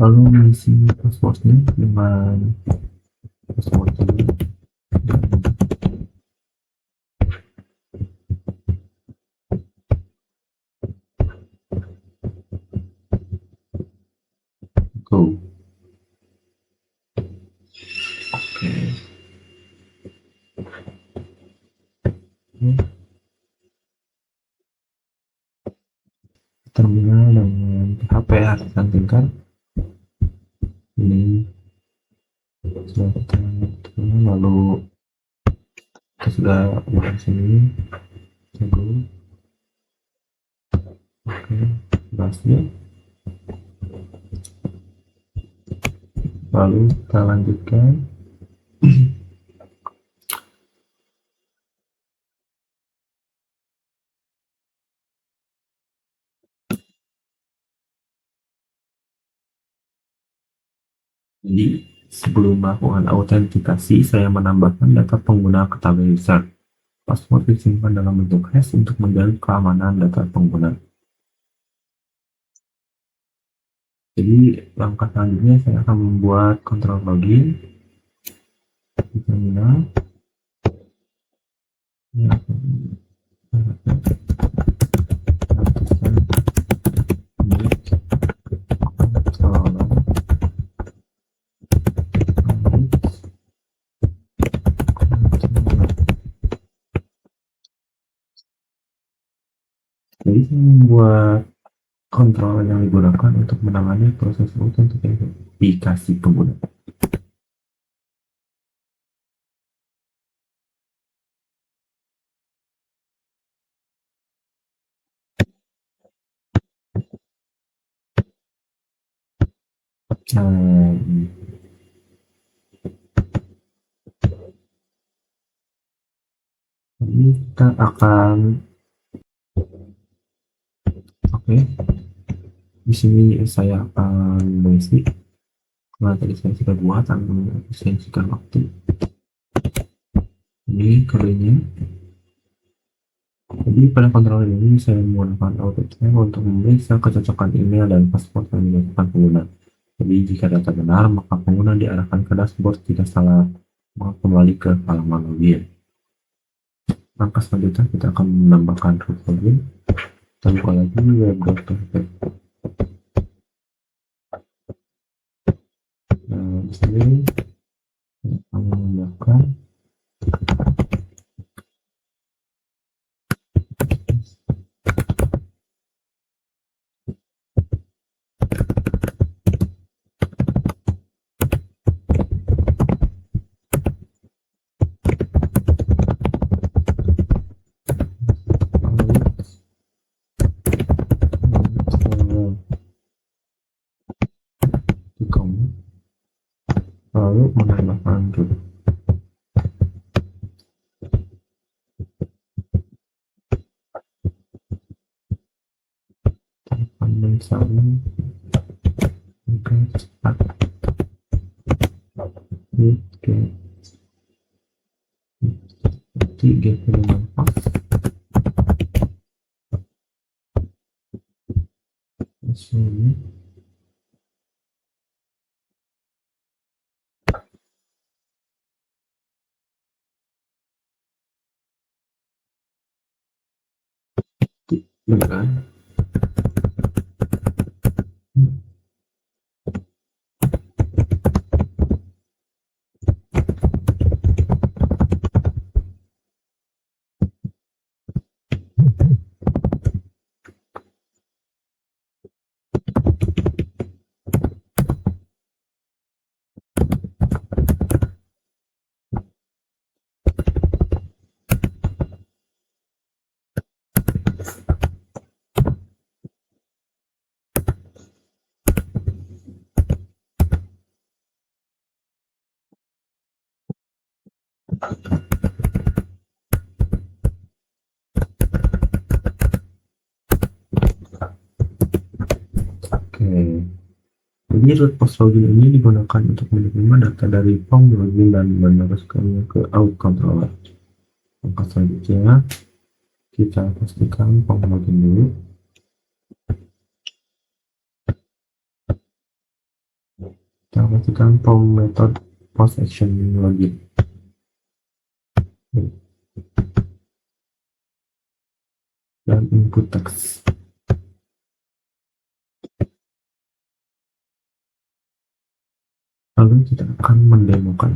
lalu mengisi passwordnya dengan password ini. Go. terminal dengan PHP ya, cantumkan ini sudah kita lalu kita sudah buat sini tunggu. Oke, bahasnya lalu kita lanjutkan. Jadi sebelum melakukan autentikasi, saya menambahkan data pengguna ke tabel user. Password disimpan dalam bentuk hash untuk menjaga keamanan data pengguna. Jadi langkah selanjutnya saya akan membuat kontrol login di terminal. Ya, jadi saya membuat kontrol yang digunakan untuk menangani proses autentikasi pengguna. Nah, ini kita akan di sini saya akan mengisi karena tadi saya sudah buat akan mengefisiensikan waktu. Ini kodenya. Jadi pada kontrol ini saya menggunakan AutoCheck untuk memeriksa kecocokan email dan password yang dilakukan pengguna. Jadi jika data benar, maka pengguna diarahkan ke dashboard, jika salah, maka kembali ke halaman login. Langkah selanjutnya kita akan menambahkan root login. Kita buka lagi web.php. Nah, di sini kita akan menambahkan lalu menambahkan root. Misalnya cepat tiga puluh pas sini beneran. Oke, jadi root post login ini digunakan untuk menerima data dari form login dan meneruskannya ke out controller. Langkah selanjutnya kita pastikan form login dulu. Kita pastikan form method post action login. Dan input text. Lalu kita akan mendemokan.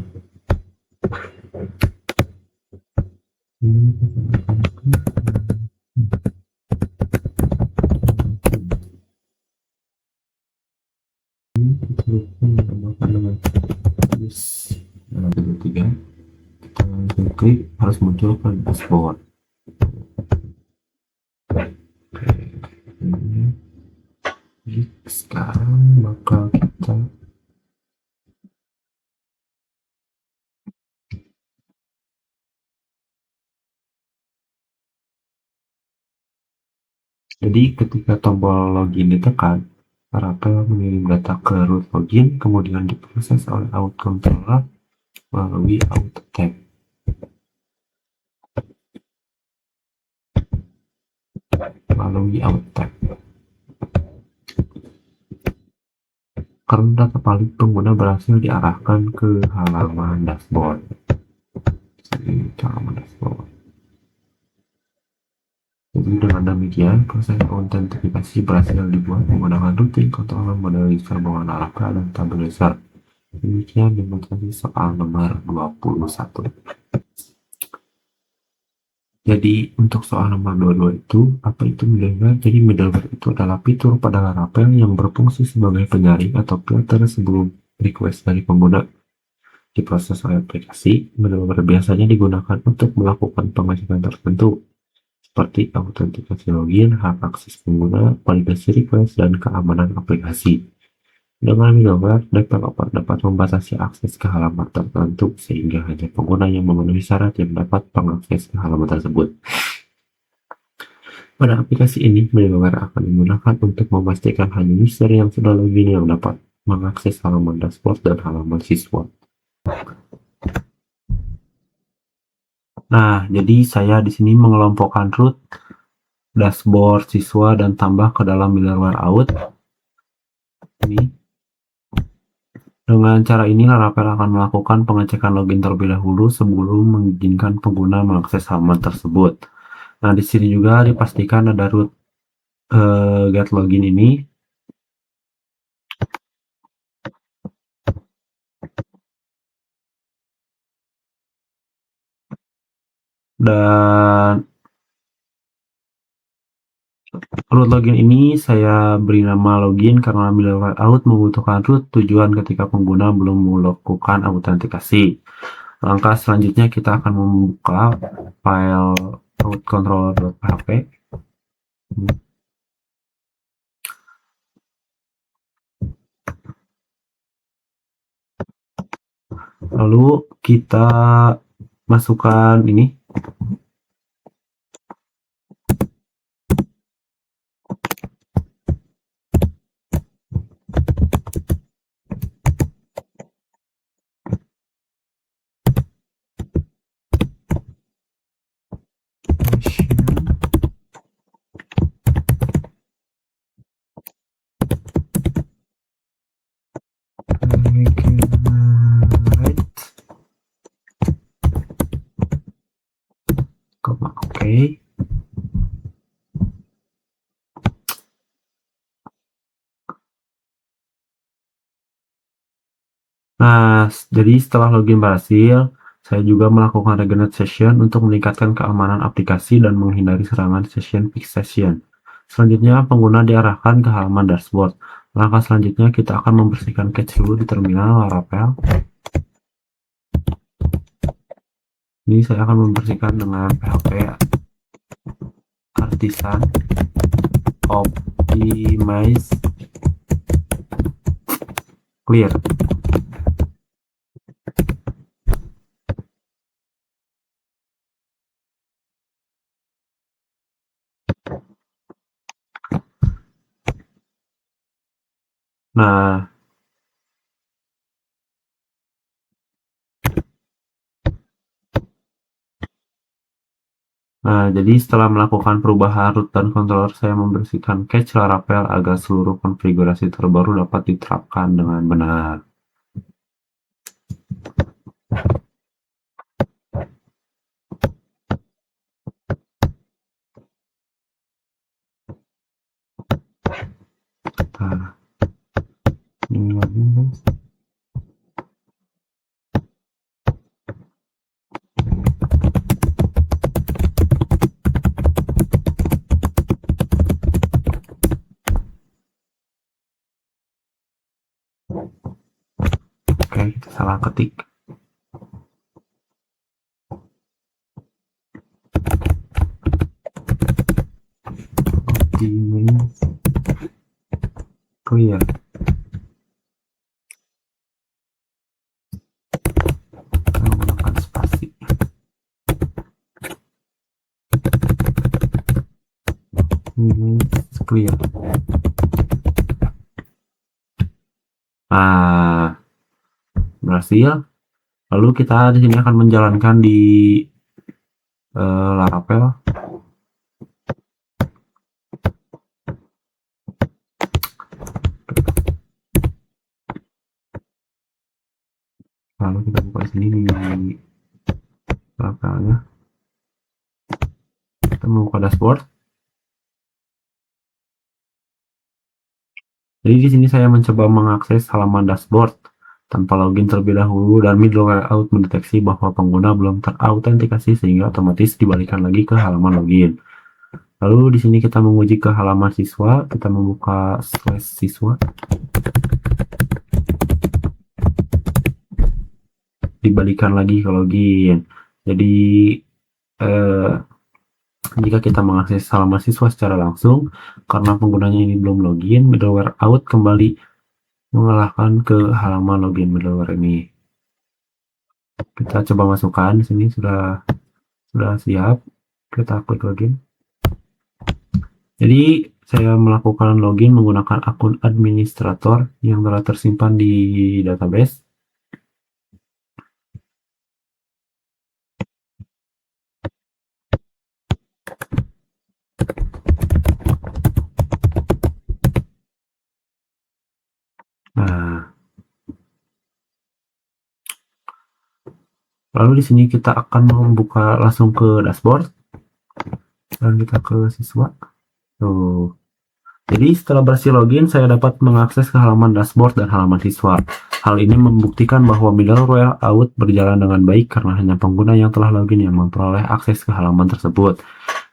3, kita langsung klik, harus muncul ke dashboard. Jadi sekarang bakal kita jadi ketika tombol login ditekan, Laravel mengirim data ke root login, kemudian diproses oleh out controller melalui auto tab. Karena data valid, pengguna berhasil diarahkan ke halaman dashboard. Jadi dengan demikian, proses autentifikasi berhasil dibuat menggunakan routing controller model user bawaan Laravel dan tabulator. Demikian demonstrasi soal nomor 21. Jadi untuk soal nomor 22 itu, apa itu middleware? Jadi middleware itu adalah fitur pada Laravel yang berfungsi sebagai penyaring atau filter sebelum request dari pengguna diproses oleh aplikasi. Middleware biasanya digunakan untuk melakukan pengecekan tertentu, seperti autentikasi login, hak akses pengguna, validasi request, dan keamanan aplikasi. Dengan middleware, developer dapat membatasi akses ke halaman tertentu sehingga hanya pengguna yang memenuhi syarat yang dapat mengakses ke halaman tersebut. Pada aplikasi ini, middleware akan digunakan untuk memastikan hanya user yang sudah login yang dapat mengakses halaman dashboard dan halaman siswa. Nah, jadi saya di sini mengelompokkan root, dashboard, siswa, dan tambah ke dalam middleware out. Ini. Dengan cara ini, Laravel akan melakukan pengecekan login terlebih dahulu sebelum mengizinkan pengguna mengakses halaman tersebut. Nah, di sini juga dipastikan ada root get login ini. Dan root login ini saya beri nama login karena middleware out membutuhkan root tujuan ketika pengguna belum melakukan autentikasi. Langkah selanjutnya kita akan membuka file rootcontroller.php. Lalu kita masukkan ini. Oke. Nah, jadi setelah login berhasil, saya juga melakukan regenerate session untuk meningkatkan keamanan aplikasi dan menghindari serangan session fix session. Selanjutnya, pengguna diarahkan ke halaman dashboard. Langkah selanjutnya, kita akan membersihkan cache dulu di terminal Laravel. Ini saya akan membersihkan dengan PHP Artisan Optimize Clear. Nah, jadi setelah melakukan perubahan root dan controller, saya membersihkan cache Laravel agar seluruh konfigurasi terbaru dapat diterapkan dengan benar. Nah, ini lagi, guys. Oke, kita salah ketik. Ini clear. Menggunakan spasi. Ini clear. Nah, berhasil. Lalu kita di sini akan menjalankan di Laravel. Lalu kita buka di sini di Laravelnya. Kita membuka dashboard. Jadi di sini saya mencoba mengakses halaman dashboard tanpa login terlebih dahulu, dan middleware out mendeteksi bahwa pengguna belum terautentikasi sehingga otomatis dibalikan lagi ke halaman login. Lalu di sini kita menguji ke halaman siswa, kita membuka /siswa, dibalikan lagi ke login. Jadi jika kita mengakses halaman siswa secara langsung, karena penggunanya ini belum login, middleware out kembali mengalahkan ke halaman login middleware ini. Kita coba masukkan di sini, sudah siap. Kita klik login. Jadi saya melakukan login menggunakan akun administrator yang telah tersimpan di database. Nah, lalu di sini kita akan membuka langsung ke dashboard dan kita ke siswa. Tuh. Jadi setelah berhasil login, saya dapat mengakses ke halaman dashboard dan halaman siswa. Hal ini membuktikan bahwa middleware out berjalan dengan baik karena hanya pengguna yang telah login yang memperoleh akses ke halaman tersebut.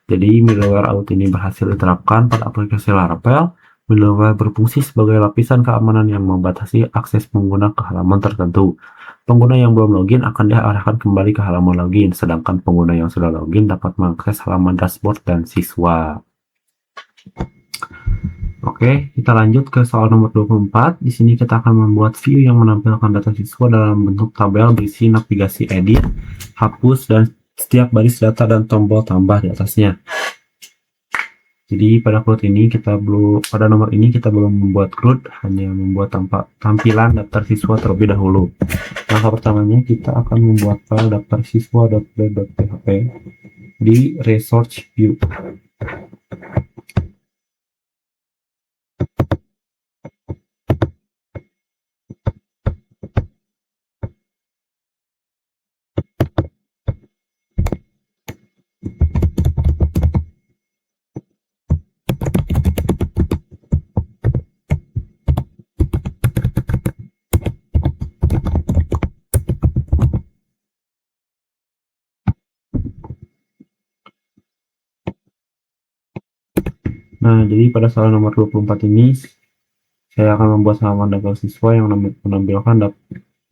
Jadi middleware out ini berhasil diterapkan pada aplikasi Laravel. Middleware berfungsi sebagai lapisan keamanan yang membatasi akses pengguna ke halaman tertentu. Pengguna yang belum login akan diarahkan kembali ke halaman login, sedangkan pengguna yang sudah login dapat mengakses halaman dashboard dan siswa. Oke, kita lanjut ke soal nomor 24. Di sini kita akan membuat view yang menampilkan data siswa dalam bentuk tabel berisi navigasi edit, hapus, dan setiap baris data dan tombol tambah di atasnya. Jadi pada nomor ini kita belum membuat CRUD, hanya membuat tampilan daftar siswa terlebih dahulu. Langkah pertamanya kita akan membuat file daftar siswa.play.php di resource view. Nah, jadi pada soal nomor 24 ini, saya akan membuat halaman daftar siswa yang menampilkan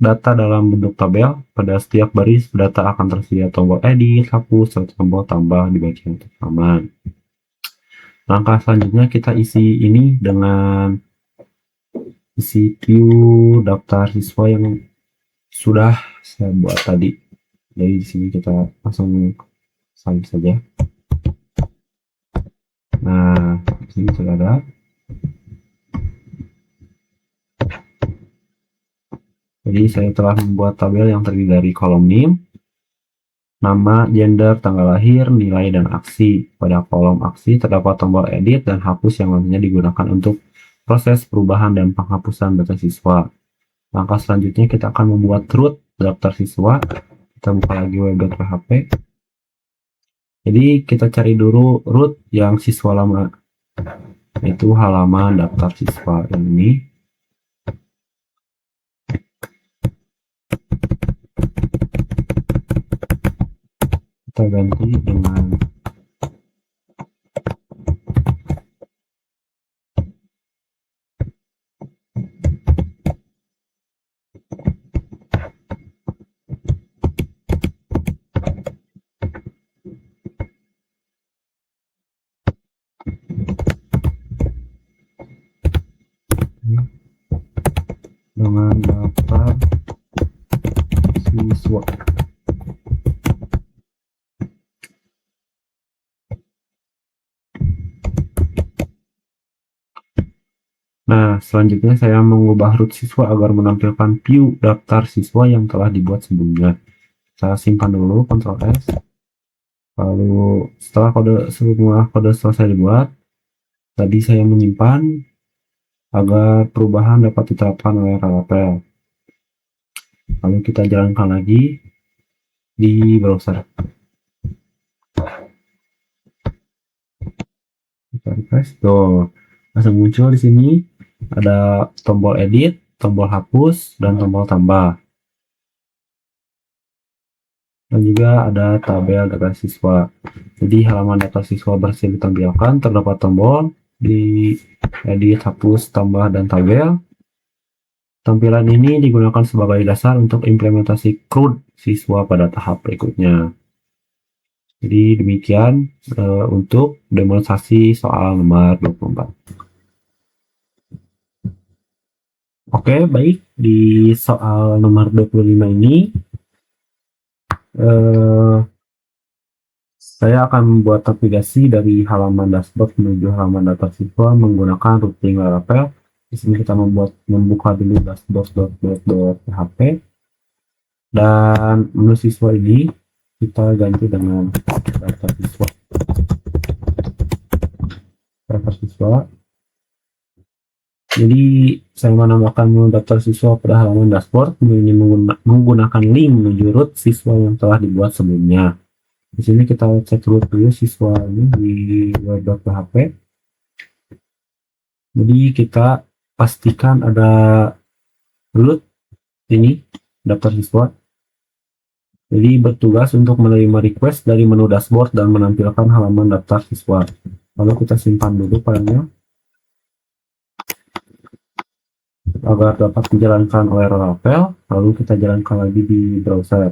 data dalam bentuk tabel. Pada setiap baris data akan tersedia tombol edit, hapus, atau tombol tambah di bagian halaman. Langkah selanjutnya kita isi ini dengan isi view daftar siswa yang sudah saya buat tadi. Jadi di sini kita langsung salin saja. Nah, di sini sudah ada. Jadi saya telah membuat tabel yang terdiri dari kolom name, nama, gender, tanggal lahir, nilai, dan aksi. Pada kolom aksi terdapat tombol edit dan hapus yang nantinya digunakan untuk proses perubahan dan penghapusan data siswa. Langkah selanjutnya kita akan membuat root daftar siswa. Kita buka lagi web.php. Jadi kita cari dulu root yang siswa lama, yaitu halaman daftar siswa ini. Kita ganti dengan siswa. Nah, selanjutnya saya mengubah root siswa agar menampilkan view daftar siswa yang telah dibuat sebelumnya. Saya simpan dulu, Ctrl S. Lalu setelah semua kode selesai dibuat, tadi saya menyimpan agar perubahan dapat diterapkan oleh Laravel. Lalu kita jalankan lagi di browser. Kita refresh, tuh langsung muncul di sini ada tombol edit, tombol hapus, dan tombol tambah. Dan juga ada tabel data siswa. Jadi halaman data siswa berhasil ditampilkan, terdapat tombol di edit, hapus, tambah, dan tabel. Tampilan ini digunakan sebagai dasar untuk implementasi CRUD siswa pada tahap berikutnya. Jadi demikian untuk demonstrasi soal nomor 24. Oke, baik. Di soal nomor 25 ini saya akan membuat navigasi dari halaman dashboard menuju halaman data siswa menggunakan routing Laravel. Di sini kita membuka dulu dashboard.php, dan menu siswa ini kita ganti dengan data siswa. Jadi saya menambahkan menu daftar siswa pada halaman dashboard ini menggunakan link menuju root siswa yang telah dibuat sebelumnya. Di sini kita cek root dulu siswa ini di web.php. Jadi kita pastikan ada root ini daftar siswa. Jadi bertugas untuk menerima request dari menu dashboard dan menampilkan halaman daftar siswa. Lalu kita simpan dulu filenya agar dapat dijalankan oleh Laravel. Lalu kita jalankan lagi di browser.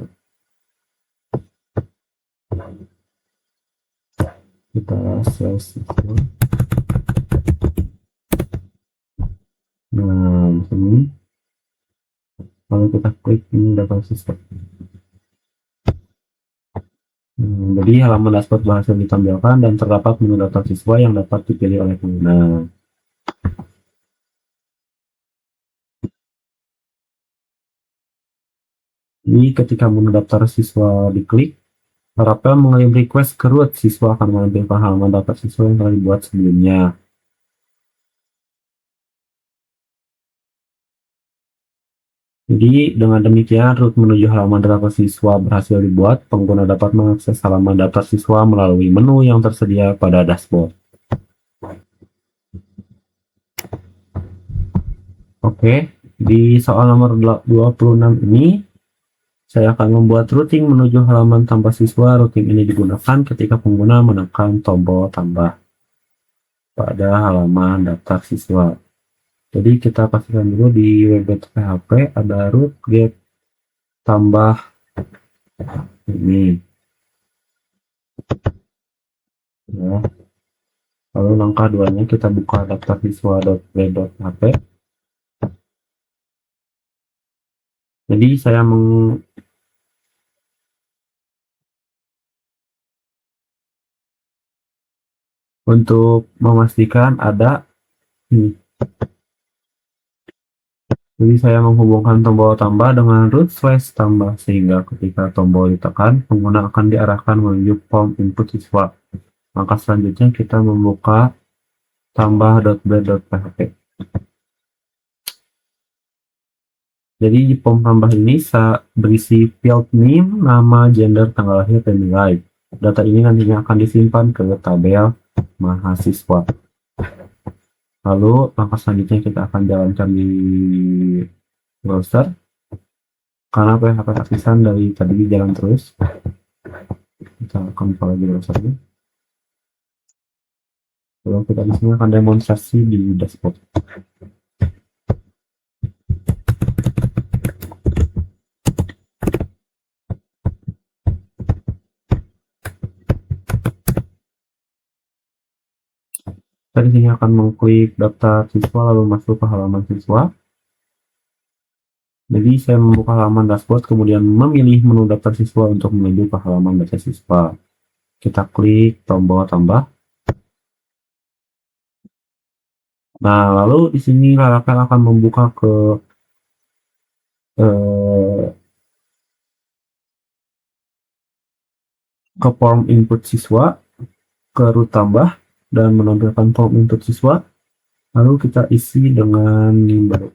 Kita slash siswa. Nah, di sini. Lalu kita klik ini daftar siswa. Jadi halaman dashboard berhasil ditampilkan dan terdapat menu daftar siswa yang dapat dipilih oleh pengguna. Jadi ketika menu daftar siswa diklik, Laravel mengirim request ke root siswa akan menampilkan halaman daftar siswa yang telah dibuat sebelumnya. Jadi dengan demikian root menuju halaman daftar siswa berhasil dibuat. Pengguna dapat mengakses halaman daftar siswa melalui menu yang tersedia pada dashboard. Oke, di soal nomor 26 ini saya akan membuat routing menuju halaman tambah siswa. Routing ini digunakan ketika pengguna menekan tombol tambah pada halaman daftar siswa. Jadi kita pastikan dulu di web.php ada root get tambah ini. Ya. Lalu langkah 2-nya kita buka daftar siswa.web.php. Jadi saya untuk memastikan ada ini. Jadi saya menghubungkan tombol tambah dengan root slash tambah sehingga ketika tombol ditekan, pengguna akan diarahkan menuju form input siswa. Maka selanjutnya kita membuka tambah.blade.php. Jadi di form tambah ini berisi field name, nama, gender, tanggal lahir, dan nilai. Data ini nantinya akan disimpan ke tabel mahasiswa. Lalu langkah selanjutnya kita akan jalankan di browser. Karena PHP aksesan dari tadi jalan terus, kita akan buka lagi browsernya. Lalu kita di sini akan demonstrasi di dashboard. Kita di sini akan mengklik daftar siswa lalu masuk ke halaman siswa. Jadi saya membuka halaman dashboard, kemudian memilih menu daftar siswa untuk menuju ke halaman daftar siswa. Kita klik tombol tambah. Nah, lalu di sini Laravel akan membuka eh, ke form input siswa, ke root tambah, dan menampilkan form input siswa. Lalu kita isi dengan yang baru.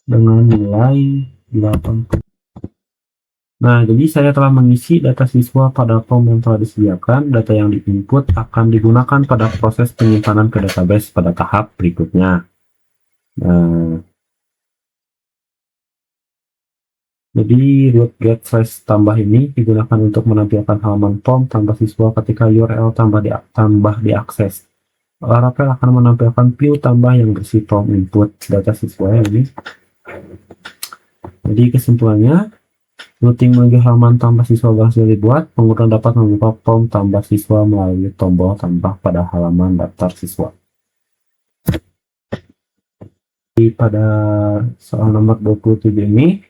Dengan nilai 80. Nah, jadi saya telah mengisi data siswa pada form yang telah disediakan. Data yang diinput akan digunakan pada proses penyimpanan ke database pada tahap berikutnya. Nah, jadi root get slash tambah ini digunakan untuk menampilkan halaman form tambah siswa ketika URL tambah diakses. Laravel akan menampilkan view tambah yang berisi form input data siswa ini. Jadi kesimpulannya, routing menuju halaman tambah siswa berhasil dibuat. Pengguna dapat membuka form tambah siswa melalui tombol tambah pada halaman daftar siswa. Jadi pada soal nomor 27 ini,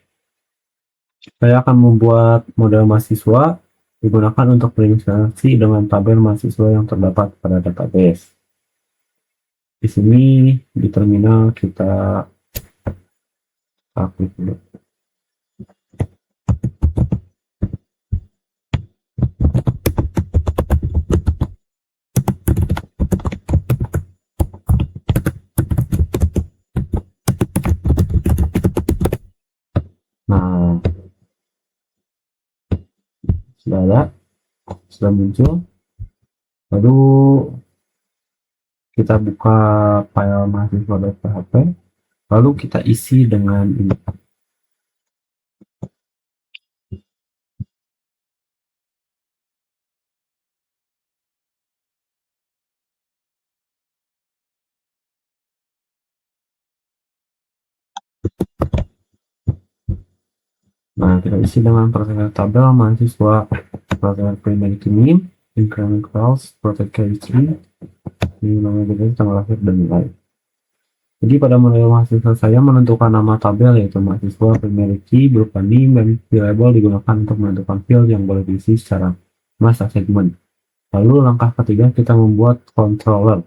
saya akan membuat model mahasiswa digunakan untuk berintegrasi dengan tabel mahasiswa yang terdapat pada database. Di sini di terminal kita klik dulu. Nah, sudah ada, sudah muncul. Lalu kita buka file mahasiswa.php, lalu kita isi dengan ini. Nah, kita isi dengan protect tabel mahasiswa, protect primary key name, increment clause, protect chemistry, ini namanya juga tanggal lahir dan nilai. Jadi pada model mahasiswa saya menentukan nama tabel yaitu mahasiswa, primary key berupa name, dan variable digunakan untuk menentukan field yang boleh diisi secara masa segmen. Lalu langkah ketiga kita membuat controller.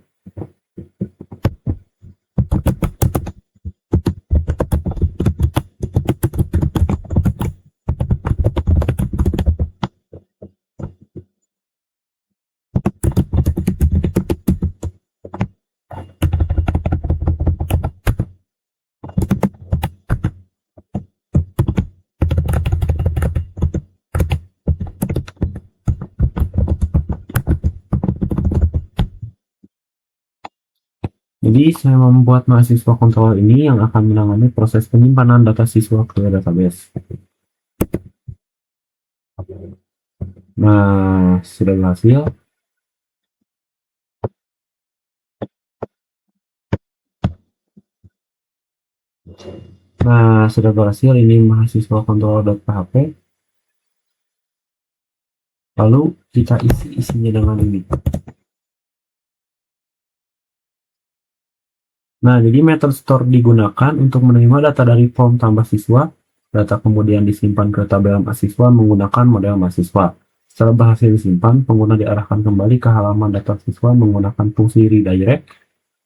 Jadi saya membuat mahasiswa controller ini yang akan menangani proses penyimpanan data siswa ke database. Nah, sudah berhasil. Nah, sudah berhasil, ini mahasiswa controller.php. Lalu kita isi isinya dengan ini. Nah, jadi method store digunakan untuk menerima data dari form tambah siswa. Data kemudian disimpan ke tabel mahasiswa menggunakan model mahasiswa. Setelah berhasil disimpan, pengguna diarahkan kembali ke halaman data siswa menggunakan fungsi redirect.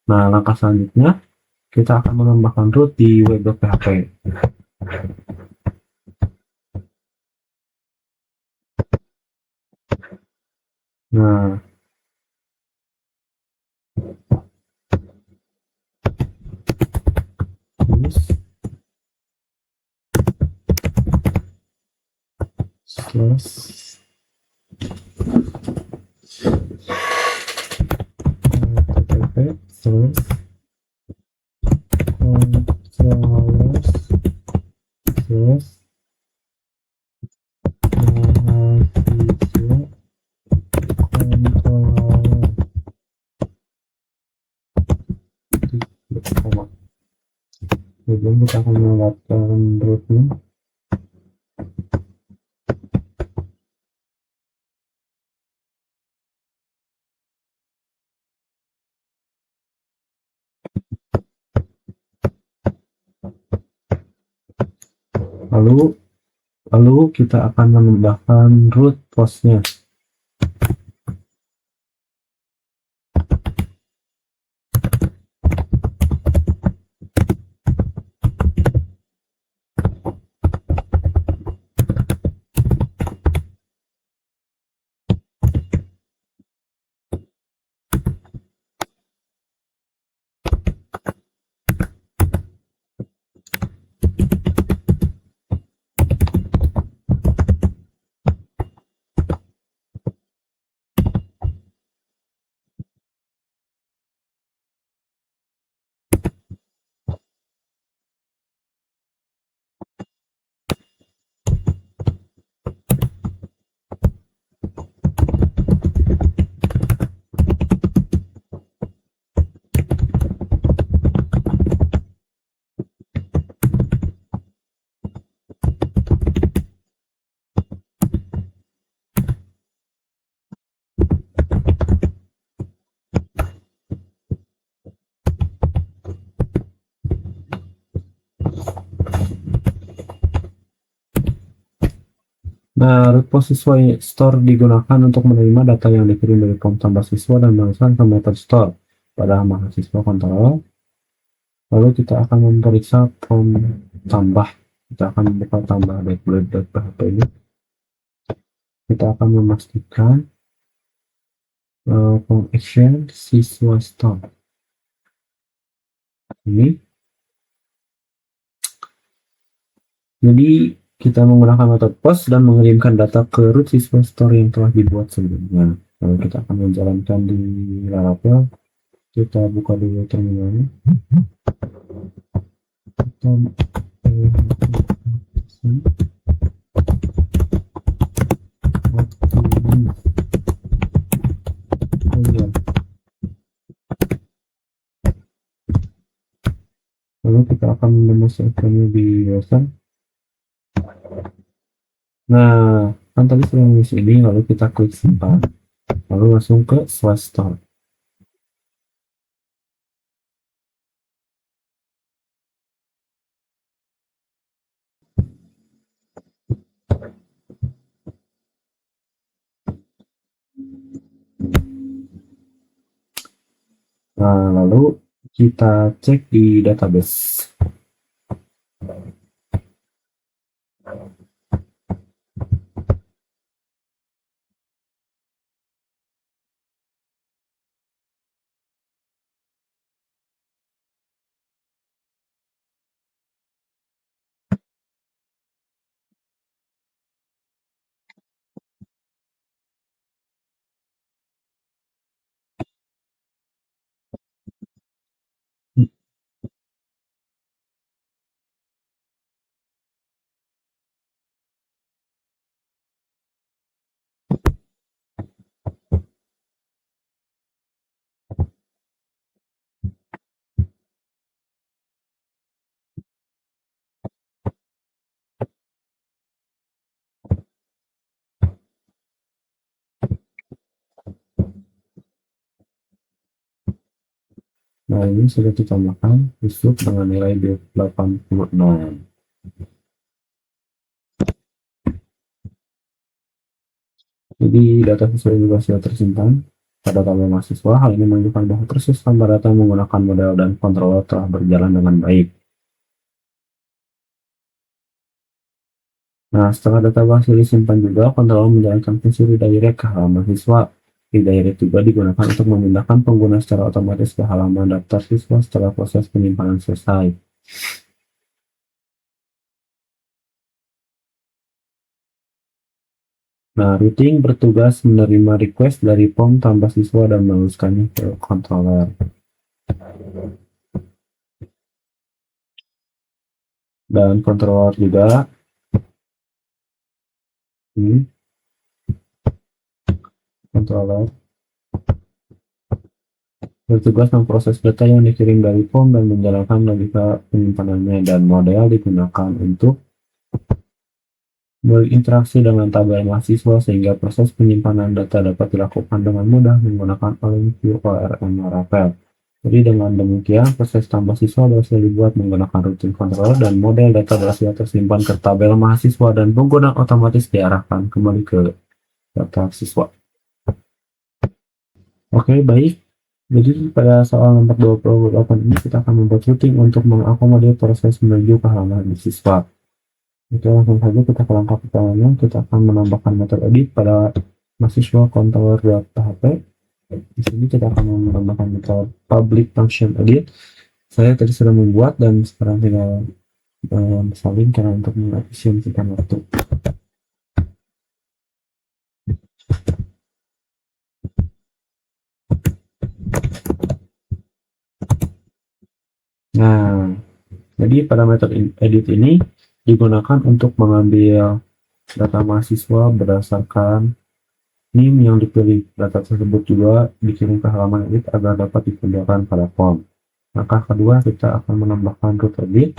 Nah, langkah selanjutnya, kita akan menambahkan root di web.php. Nah, slash Sebelum kita akan melewatkan rootnya, lalu kita akan menambahkan root postnya. Nah, root post siswa store digunakan untuk menerima data yang dikirim dari form tambah siswa dan memasukkan ke metode store pada mahasiswa kontrol. Lalu kita akan memeriksa form tambah. Kita akan membuka tambah .php ini. Kita akan memastikan form action siswa store ini. Jadi kita menggunakan metode post dan mengirimkan data ke root siswa store yang telah dibuat sebelumnya. Lalu kita akan menjalankan di Laravel. Kita buka dulu terminalnya. Kita lalu kita akan memasukkannya di browser. Nah, kan tadi sudah mengisi ini, lalu kita klik simpan, lalu langsung ke slash store. Nah, lalu kita cek di database. Nah, ini sudah ditambahkan disub dengan nilai 86. Jadi data siswa juga sudah tersimpan pada tabel mahasiswa. Hal ini menunjukkan bahwa proses tambah data menggunakan model dan controller telah berjalan dengan baik. Nah, setelah data berhasil disimpan juga, controller menjalankan fungsi redirect ke halaman siswa. Redirect juga digunakan untuk memindahkan pengguna secara otomatis ke halaman daftar siswa setelah proses penyimpanan selesai. Nah, routing bertugas menerima request dari form tambah siswa dan meneruskannya ke controller. Dan controller juga ini controller Bertugas memproses data yang dikirim dari form dan menjalankan logika penyimpanannya, dan model digunakan untuk berinteraksi dengan tabel mahasiswa sehingga proses penyimpanan data dapat dilakukan dengan mudah menggunakan OLMQ, ORM, Laravel. Jadi dengan demikian, proses tambah siswa berhasil dibuat menggunakan routing controller dan model data berhasil tersimpan ke tabel mahasiswa dan penggunaan otomatis diarahkan kembali ke data siswa. Oke, baik. Jadi pada soal nomor 28 ini kita akan membuat routing untuk mengakomodir proses menuju ke halaman siswa. Oke, langsung saja kita ke langkah pertamanya. Kita akan menambahkan metode edit pada mahasiswa controller.php. Di sini kita akan menambahkan metode public function edit. Saya tadi sudah membuat dan sekarang tinggal salin karena untuk mengefisiensikan waktu. Nah, jadi pada metode edit ini digunakan untuk mengambil data mahasiswa berdasarkan NIM yang dipilih. Data tersebut juga dikirim ke halaman edit agar dapat dipindahkan pada form. Langkah kedua, kita akan menambahkan root edit.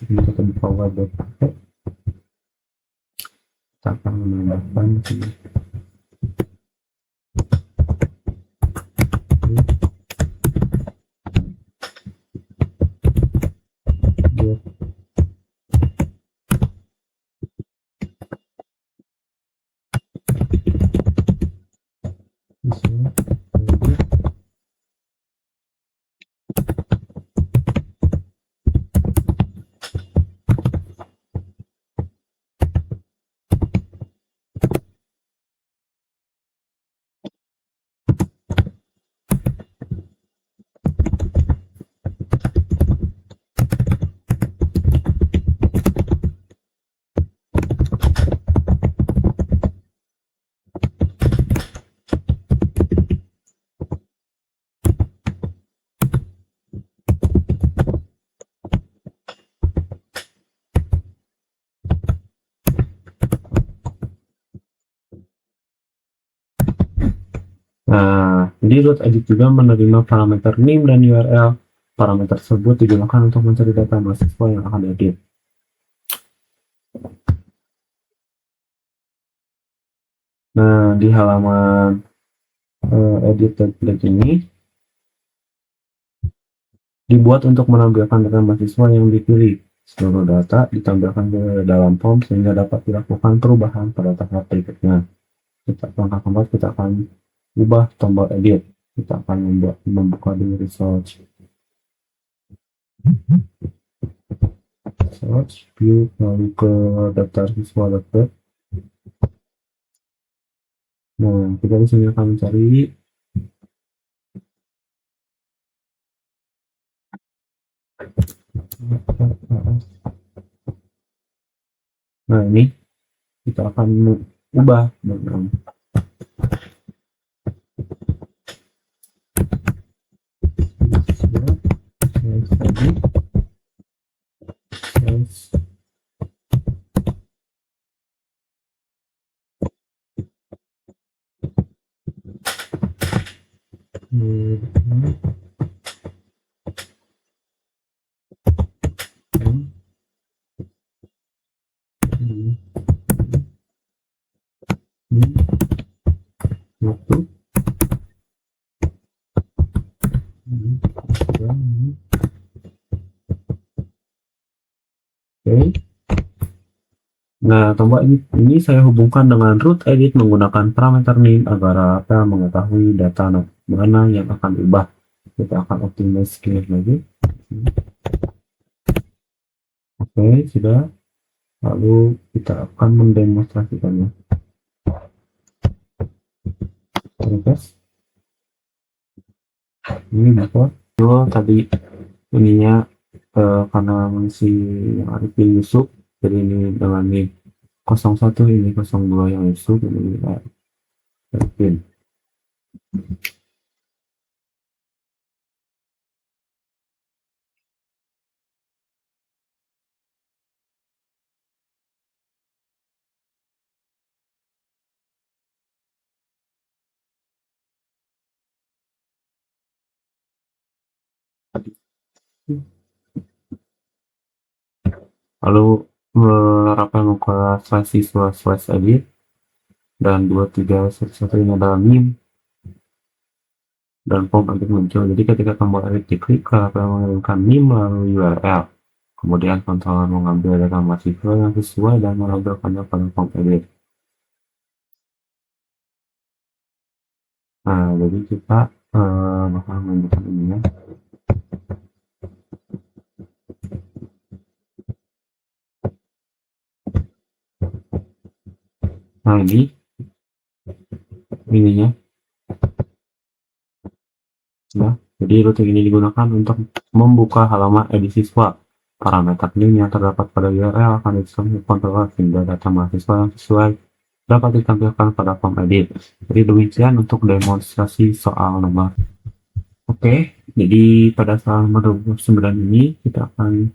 Ini kita buka web.php. Kita akan menambahkan Nah, jadi root edit juga menerima parameter name dan URL. Parameter tersebut digunakan untuk mencari data mahasiswa yang akan diedit. Nah, di halaman edit template ini dibuat untuk menampilkan data mahasiswa yang dipilih. Seluruh data ditampilkan ke dalam form sehingga dapat dilakukan perubahan pada tahap berikutnya. Langkah keempat, kita akan ubah tombol edit. Kita akan membuka di research, view, lalu ke daftar siswa.web. Nah, kita di sini akan mencari nah ini kita akan ubah dengan waktu. Oke. Nah, tombol ini saya hubungkan dengan root edit menggunakan parameter name agar kita mengetahui data mana yang akan diubah. Kita akan optimize scale lagi. Oke, sudah. Lalu kita akan mendemonstrasikannya. Refresh. Ini before. Tadi ininya karena masih Arifin Yusuf, jadi ini dengan nih 01, ini 02 yang Yusuf, ini Arifin. Lalu menerapkan muka slash siswa slash edit, dan 2311 ini adalah meme, dan form edit muncul. Jadi ketika tombol edit diklik, akan mengirimkan meme melalui URL. Kemudian controller mengambil data mahasiswa yang sesuai dan melampirkannya pada form edit. Nah, jadi kita bakal menunjukkan ini ya. Nah, ininya ya. Jadi rute ini digunakan untuk membuka halaman edit siswa. Parameter link yang terdapat pada URL akan disesuaikan controller hingga data mahasiswa yang sesuai dapat ditampilkan pada form edit. Jadi demikian untuk demonstrasi soal nomor. Oke, jadi pada soal nomor 29 ini kita akan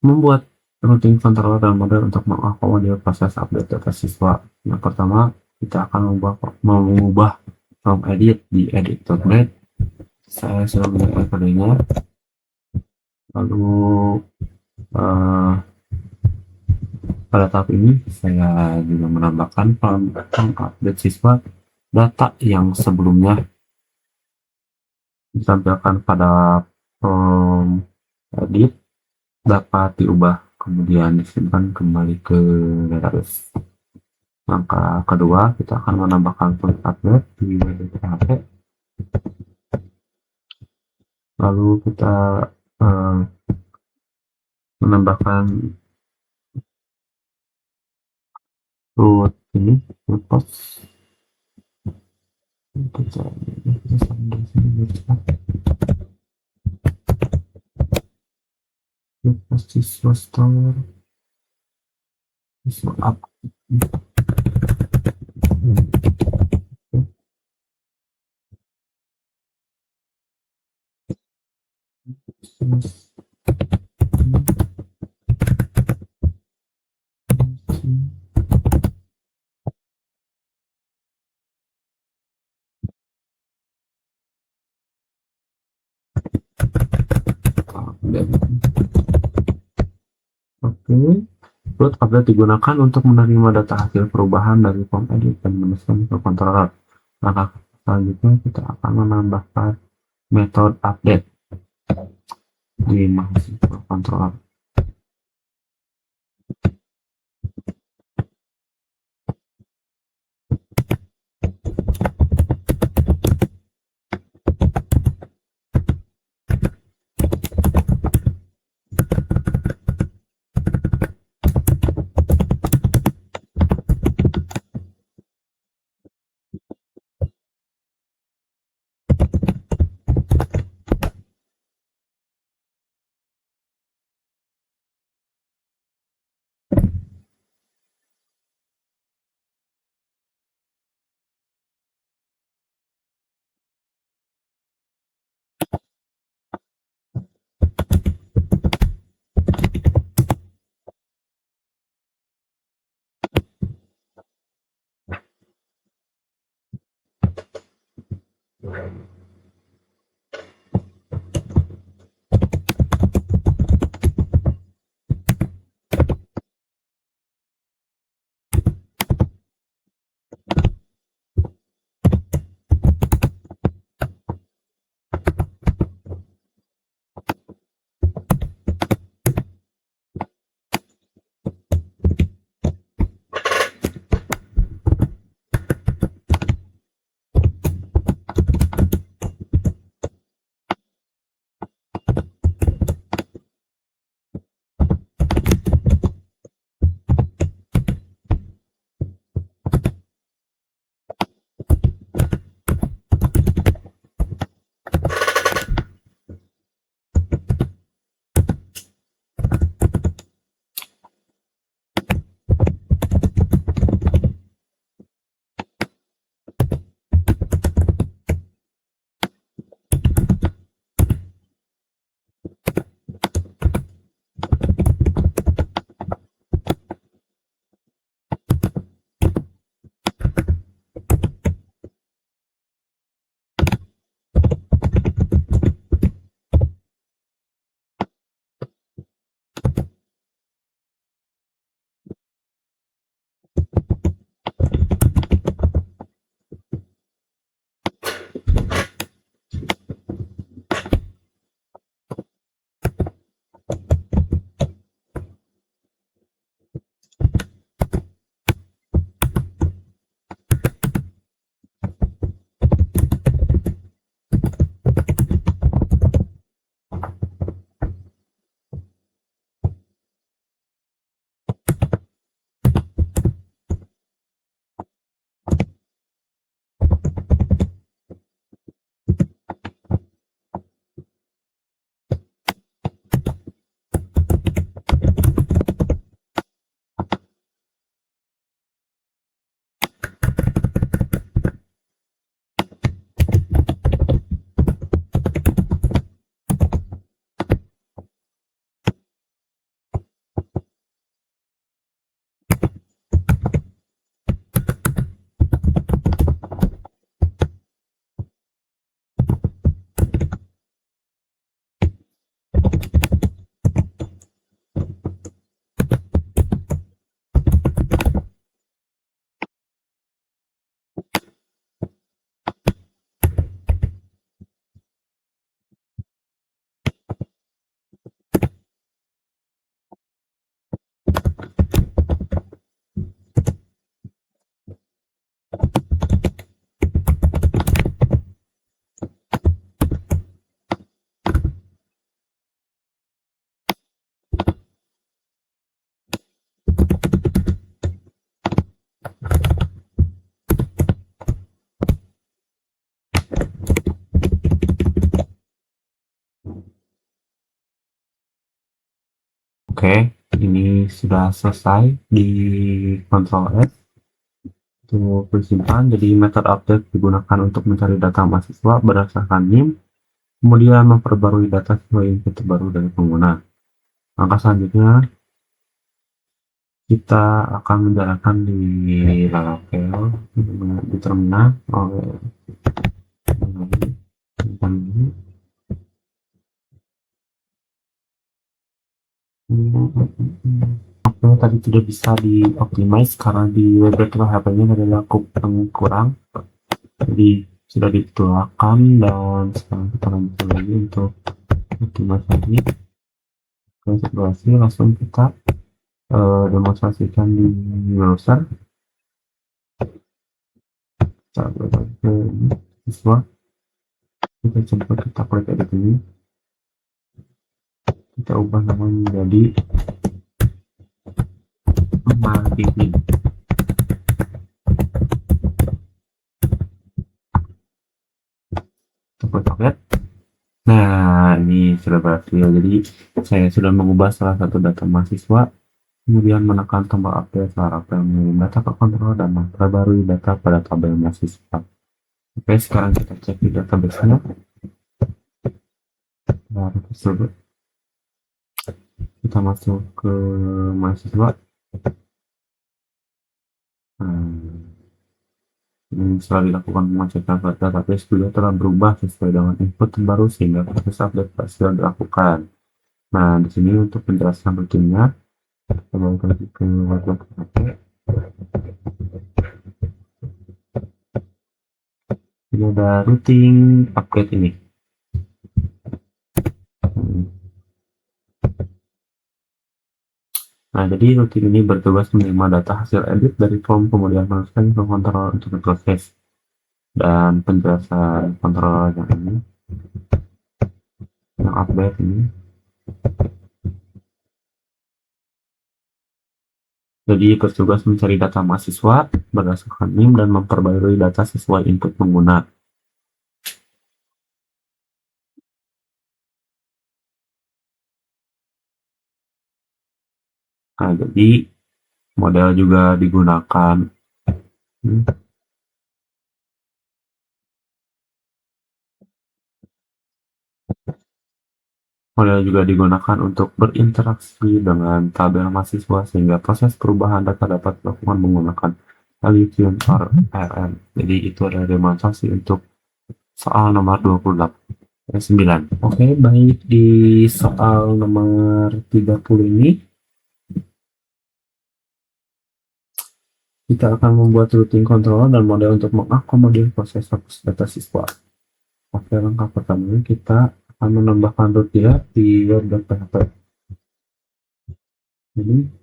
membuat routing controller dan model untuk mengakomodir proses update data siswa. Yang pertama, kita akan mengubah form edit di edit.net. Saya sudah menyiapkan kodenya. Lalu pada tahap ini saya juga menambahkan form update siswa data yang sebelumnya ditampilkan pada form edit dapat diubah kemudian disimpan kembali ke database. Langkah kedua, kita akan menambahkan form update di web.php. Lalu kita menambahkan root ini, root post. Siswa store, siswa up. Oke, root update digunakan untuk menerima data hasil perubahan dari form edit dan menuliskan ke controller. Langkah selanjutnya kita akan menambahkan metode update di mahasiswa controller. Oke, ini sudah selesai di Ctrl S untuk disimpan. Jadi metode update digunakan untuk mencari data mahasiswa berdasarkan NIM, kemudian memperbarui data sesuai input terbaru dari pengguna. Langkah selanjutnya kita akan menjalankan di Laravel di terminal. Oke, tadi tidak bisa dioptimize karena di web browser HP-nya adalah kurang, jadi sudah dituakan dan sekarang kita lanjut lagi untuk optimize lagi. Konfigurasi langsung kita demonstrasikan di browser. Kita beralih ke siswa, kita coba kita klik edit ini, kita ubah namanya menjadi marketing. Kita klik update. Nah, ini sudah berhasil. Jadi saya sudah mengubah salah satu data mahasiswa, kemudian menekan tombol update Laravel mengirim data ke kontrol dan memperbarui data pada tabel mahasiswa. Oke, sekarang kita cek di database-nya. Baru tersebut kita masuk ke mahasiswa. Ini setelah dilakukan pengecekan database juga telah berubah sesuai dengan input terbaru sehingga proses update sudah dilakukan. Nah, di sini untuk penjelasan rutinnya, kita balik lagi ke web HP. Ini ada routing upgrade ini. Nah, jadi routing ini bertugas menerima data hasil edit dari form kemudian memasukkan ke kontrol untuk diproses. Dan penjelasan kontrol yang ini, yang update ini. Jadi bertugas mencari data mahasiswa berdasarkan NIM dan memperbarui data sesuai input pengguna. Nah, jadi model juga digunakan. Model juga digunakan untuk berinteraksi dengan tabel mahasiswa sehingga proses perubahan data dapat dilakukan menggunakan Lithium RM. Jadi itu adalah demonstrasi untuk soal nomor 29. Oke, baik, di soal nomor 30 ini kita akan membuat routing controller dan model untuk mengakomodir proses hapus data siswa. Oke, langkah pertama kita akan menambahkan root dia di web.php. Jadi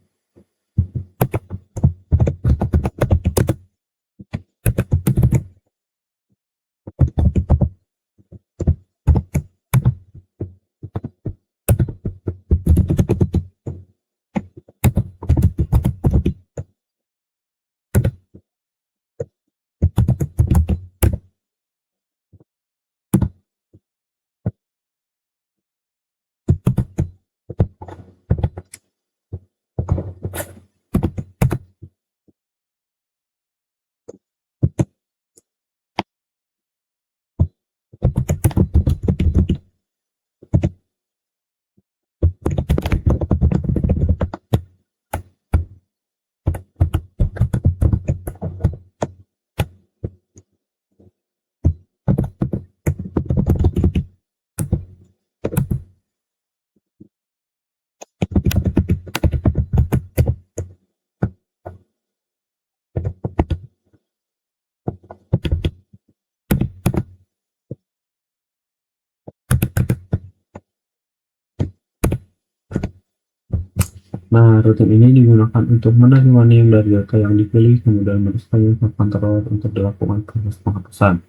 Nah, routing ini digunakan untuk menerima NIM dari data yang dipilih, kemudian memasukkannya ke controller untuk dilakukan proses penghapusan.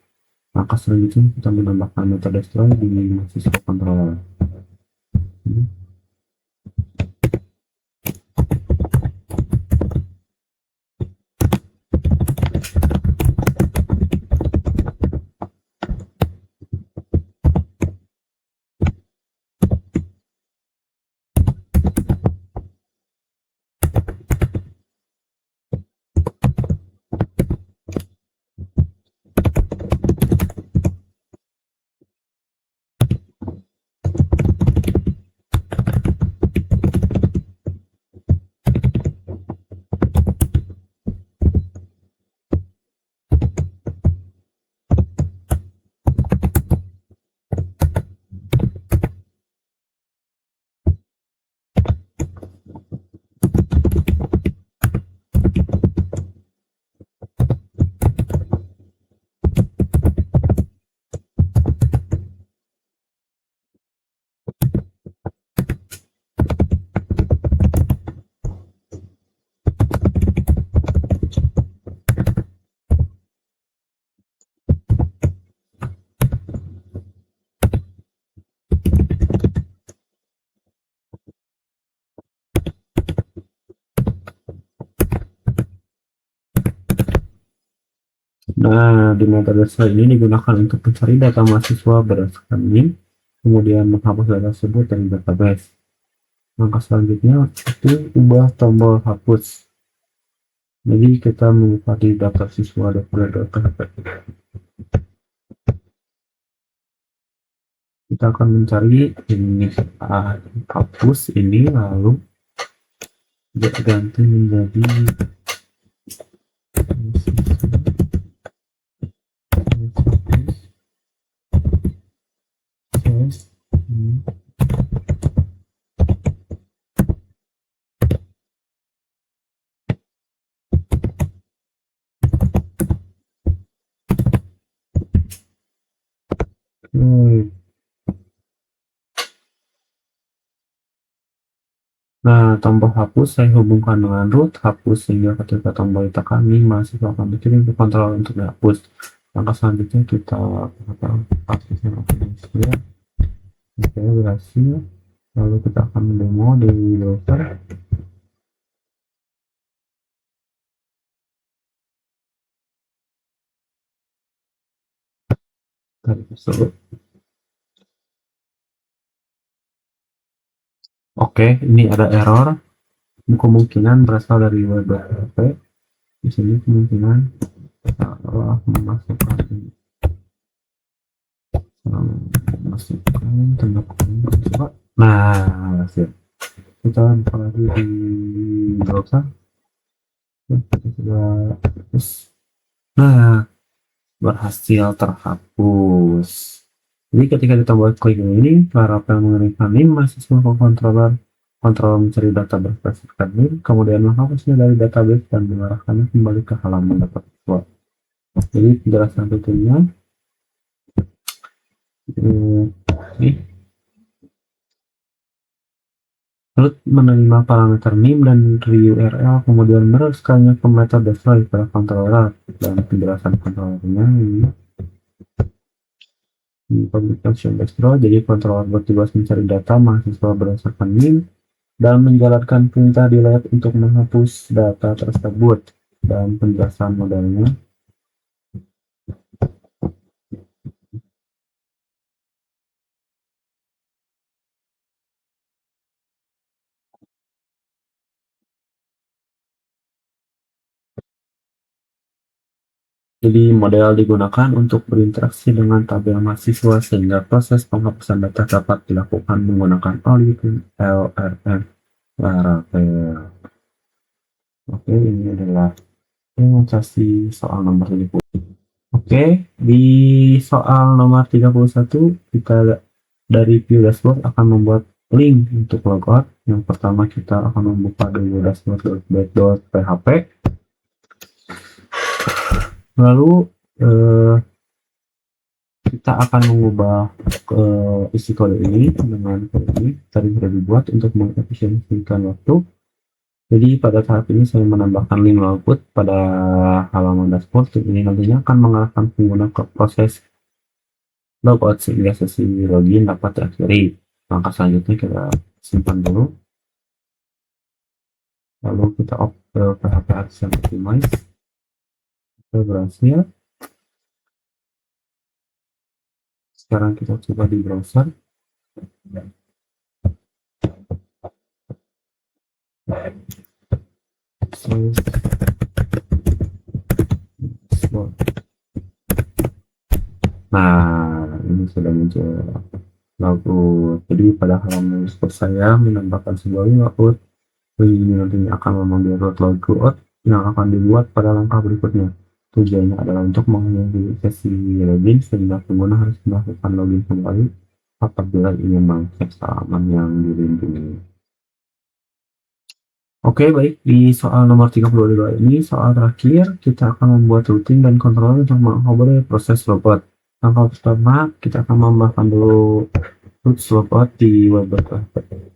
Langkah selanjutnya kita menambahkan metode destroy di mahasiswa controller. Nah, di metode slide ini digunakan untuk mencari data mahasiswa berdasarkan NIM, kemudian menghapus data tersebut dari database. Langkah selanjutnya itu ubah tombol hapus. Jadi kita membuka di daftar siswa daftar.php. Kita akan mencari ini hapus ini, lalu ganti menjadi Nah, tombol hapus saya hubungkan dengan root hapus sehingga ketika tombol ditekan ini mahasiswa akan dikirim ke kontrol untuk dihapus. Langkah selanjutnya kita aktifkan aplikasi ya. Oke, berhasil. Lalu kita akan demo di browser. Tadi tersebut. Oke, ini ada error. Kemungkinan berasal dari web.php. Di sini kemungkinan salah memasukkan tanda kutip. Coba. Nah, hasil. Kita buka lagi di browser. Kita sudah hapus. Nah, berhasil terhapus. Jadi ketika ditambah klik ini, Laravel mengirimkan link mahasiswa ke controller. Controller mencari data berdasarkan link, kemudian menghapusnya dari database dan mengarahkannya kembali ke halaman data siswa. Jadi penjelasan rutinnya ini root menerima parameter name dan URL, kemudian meneruskannya ke metode slide pada controller, dan penjelasan controllernya ini di publication dashboard. Jadi controller bertugas mencari data mahasiswa berdasarkan name dan menjalankan perintah di layar untuk menghapus data tersebut, dan penjelasan modelnya. Jadi model digunakan untuk berinteraksi dengan tabel mahasiswa sehingga proses penghapusan data dapat dilakukan menggunakan LRM Laravel. Oke, ini adalah demonstrasi soal nomor 30. Oke, di soal nomor 31 kita dari view dashboard akan membuat link untuk logout. Yang pertama kita akan membuka dulu dashboard.bat.php. Lalu kita akan mengubah isi kode ini dengan kode ini tadi sudah dibuat untuk mengefisiensikan waktu. Jadi pada tahap ini saya menambahkan link output pada halaman dashboard. Ini nantinya akan mengarahkan pengguna ke proses logout sehingga sesi login dapat diakhiri. Langkah selanjutnya kita simpan dulu. Lalu kita off PHP Action Optimize. Kita berhasil. Sekarang kita coba di browser. Nah, ini sudah muncul lagu. Jadi pada halaman dashboard saya menambahkan sebuah layout. Ini nantinya akan memanggil root logout yang akan dibuat pada langkah berikutnya. Tujuannya adalah untuk mengakhiri sesi login sehingga pengguna harus melakukan login kembali apabila ingin mengakses halaman yang dilindungi. Oke, baik. Di soal nomor 32 ini, soal terakhir, kita akan membuat routing dan controller untuk mengoperasikan proses logout. Langkah pertama, kita akan menambahkan dulu root logout di web.php.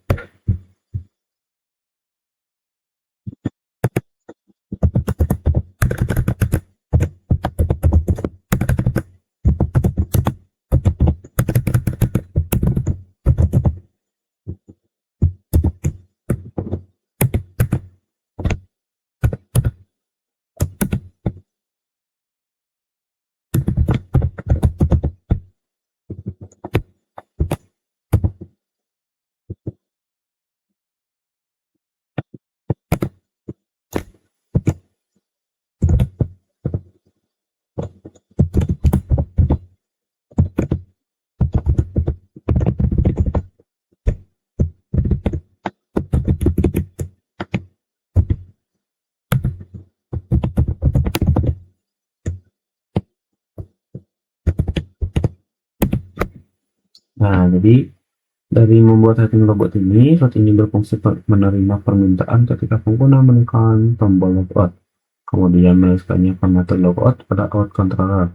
Nah, jadi dari membuat setting logout ini, root ini berfungsi menerima permintaan ketika pengguna menekan tombol logout, kemudian menuliskannya ke metode logout pada out controller.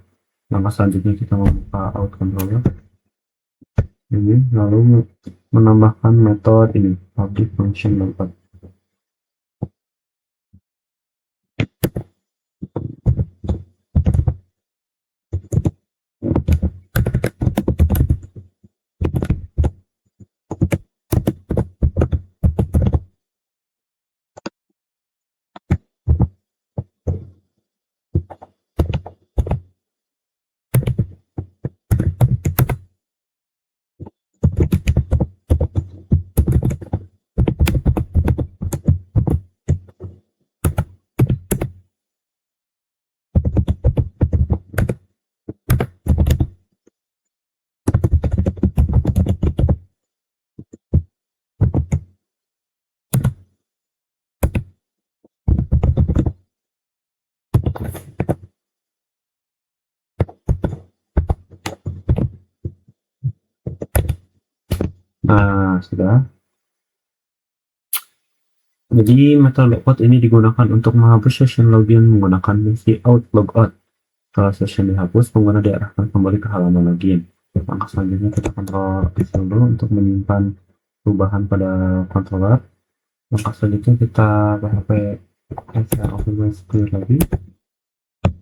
Langkah selanjutnya kita membuka out controller ini, lalu menambahkan metode ini, public function logout. Nah, sudah. Jadi metode logout ini digunakan untuk menghapus session login menggunakan fungsi out logout. Setelah session dihapus, pengguna diarahkan kembali ke halaman login. Langkah selanjutnya kita kontrol dulu untuk menyimpan perubahan pada controller. Langkah selanjutnya kita php optimize clear lagi.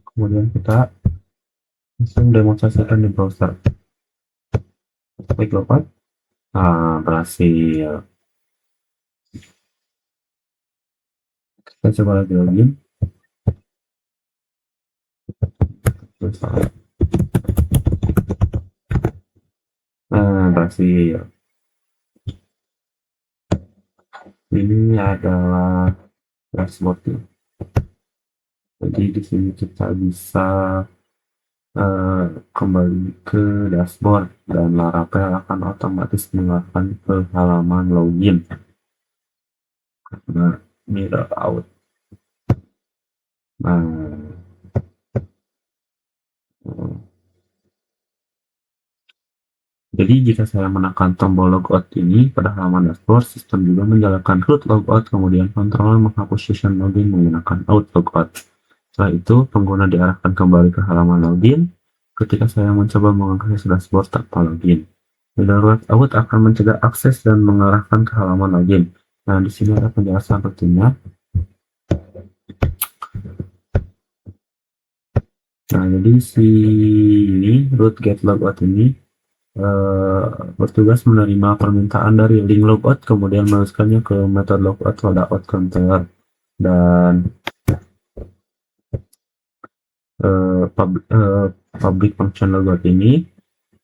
Kemudian kita langsung demonstrasikan di browser. Klik logout. Nah, berhasil. Kita coba lagi login. Nah, berhasil. Ini adalah dashboardnya. Jadi di sini kita bisa kembali ke dashboard dan Laravel akan otomatis mengarahkan ke halaman login karena mirror out. Nah, jadi jika saya menekan tombol logout ini pada halaman dashboard, sistem juga menjalankan root logout, kemudian kontrol menghapus session login menggunakan out logout. Setelah itu, pengguna diarahkan kembali ke halaman login ketika saya mencoba mengakses dashboard tanpa login. Metode out akan mencegah akses dan mengarahkan ke halaman login. Nah, di sini ada penjelasan rutinnya. Nah, jadi si ini root get logout ini bertugas menerima permintaan dari link logout, kemudian menuliskannya ke metode logout pada out controller, dan public function logout ini,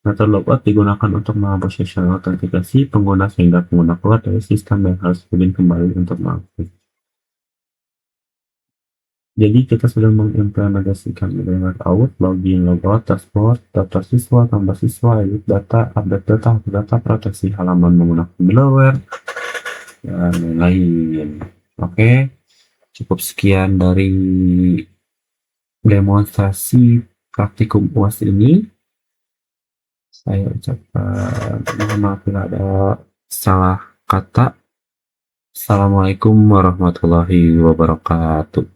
metode logout digunakan untuk menghapus session autentikasi pengguna sehingga pengguna keluar dari sistem dan harus login kembali untuk mengakses. Jadi kita sudah mengimplementasikan metode out, login, logout, dashboard, daftar siswa, tambah siswa, edit data, update data, hapus data, proteksi halaman menggunakan malware, dan lain-lain. Oke, cukup sekian dari demonstrasi praktikum UAS ini. Saya ucapkan mohon maaf bila ada salah kata. Assalamualaikum warahmatullahi wabarakatuh.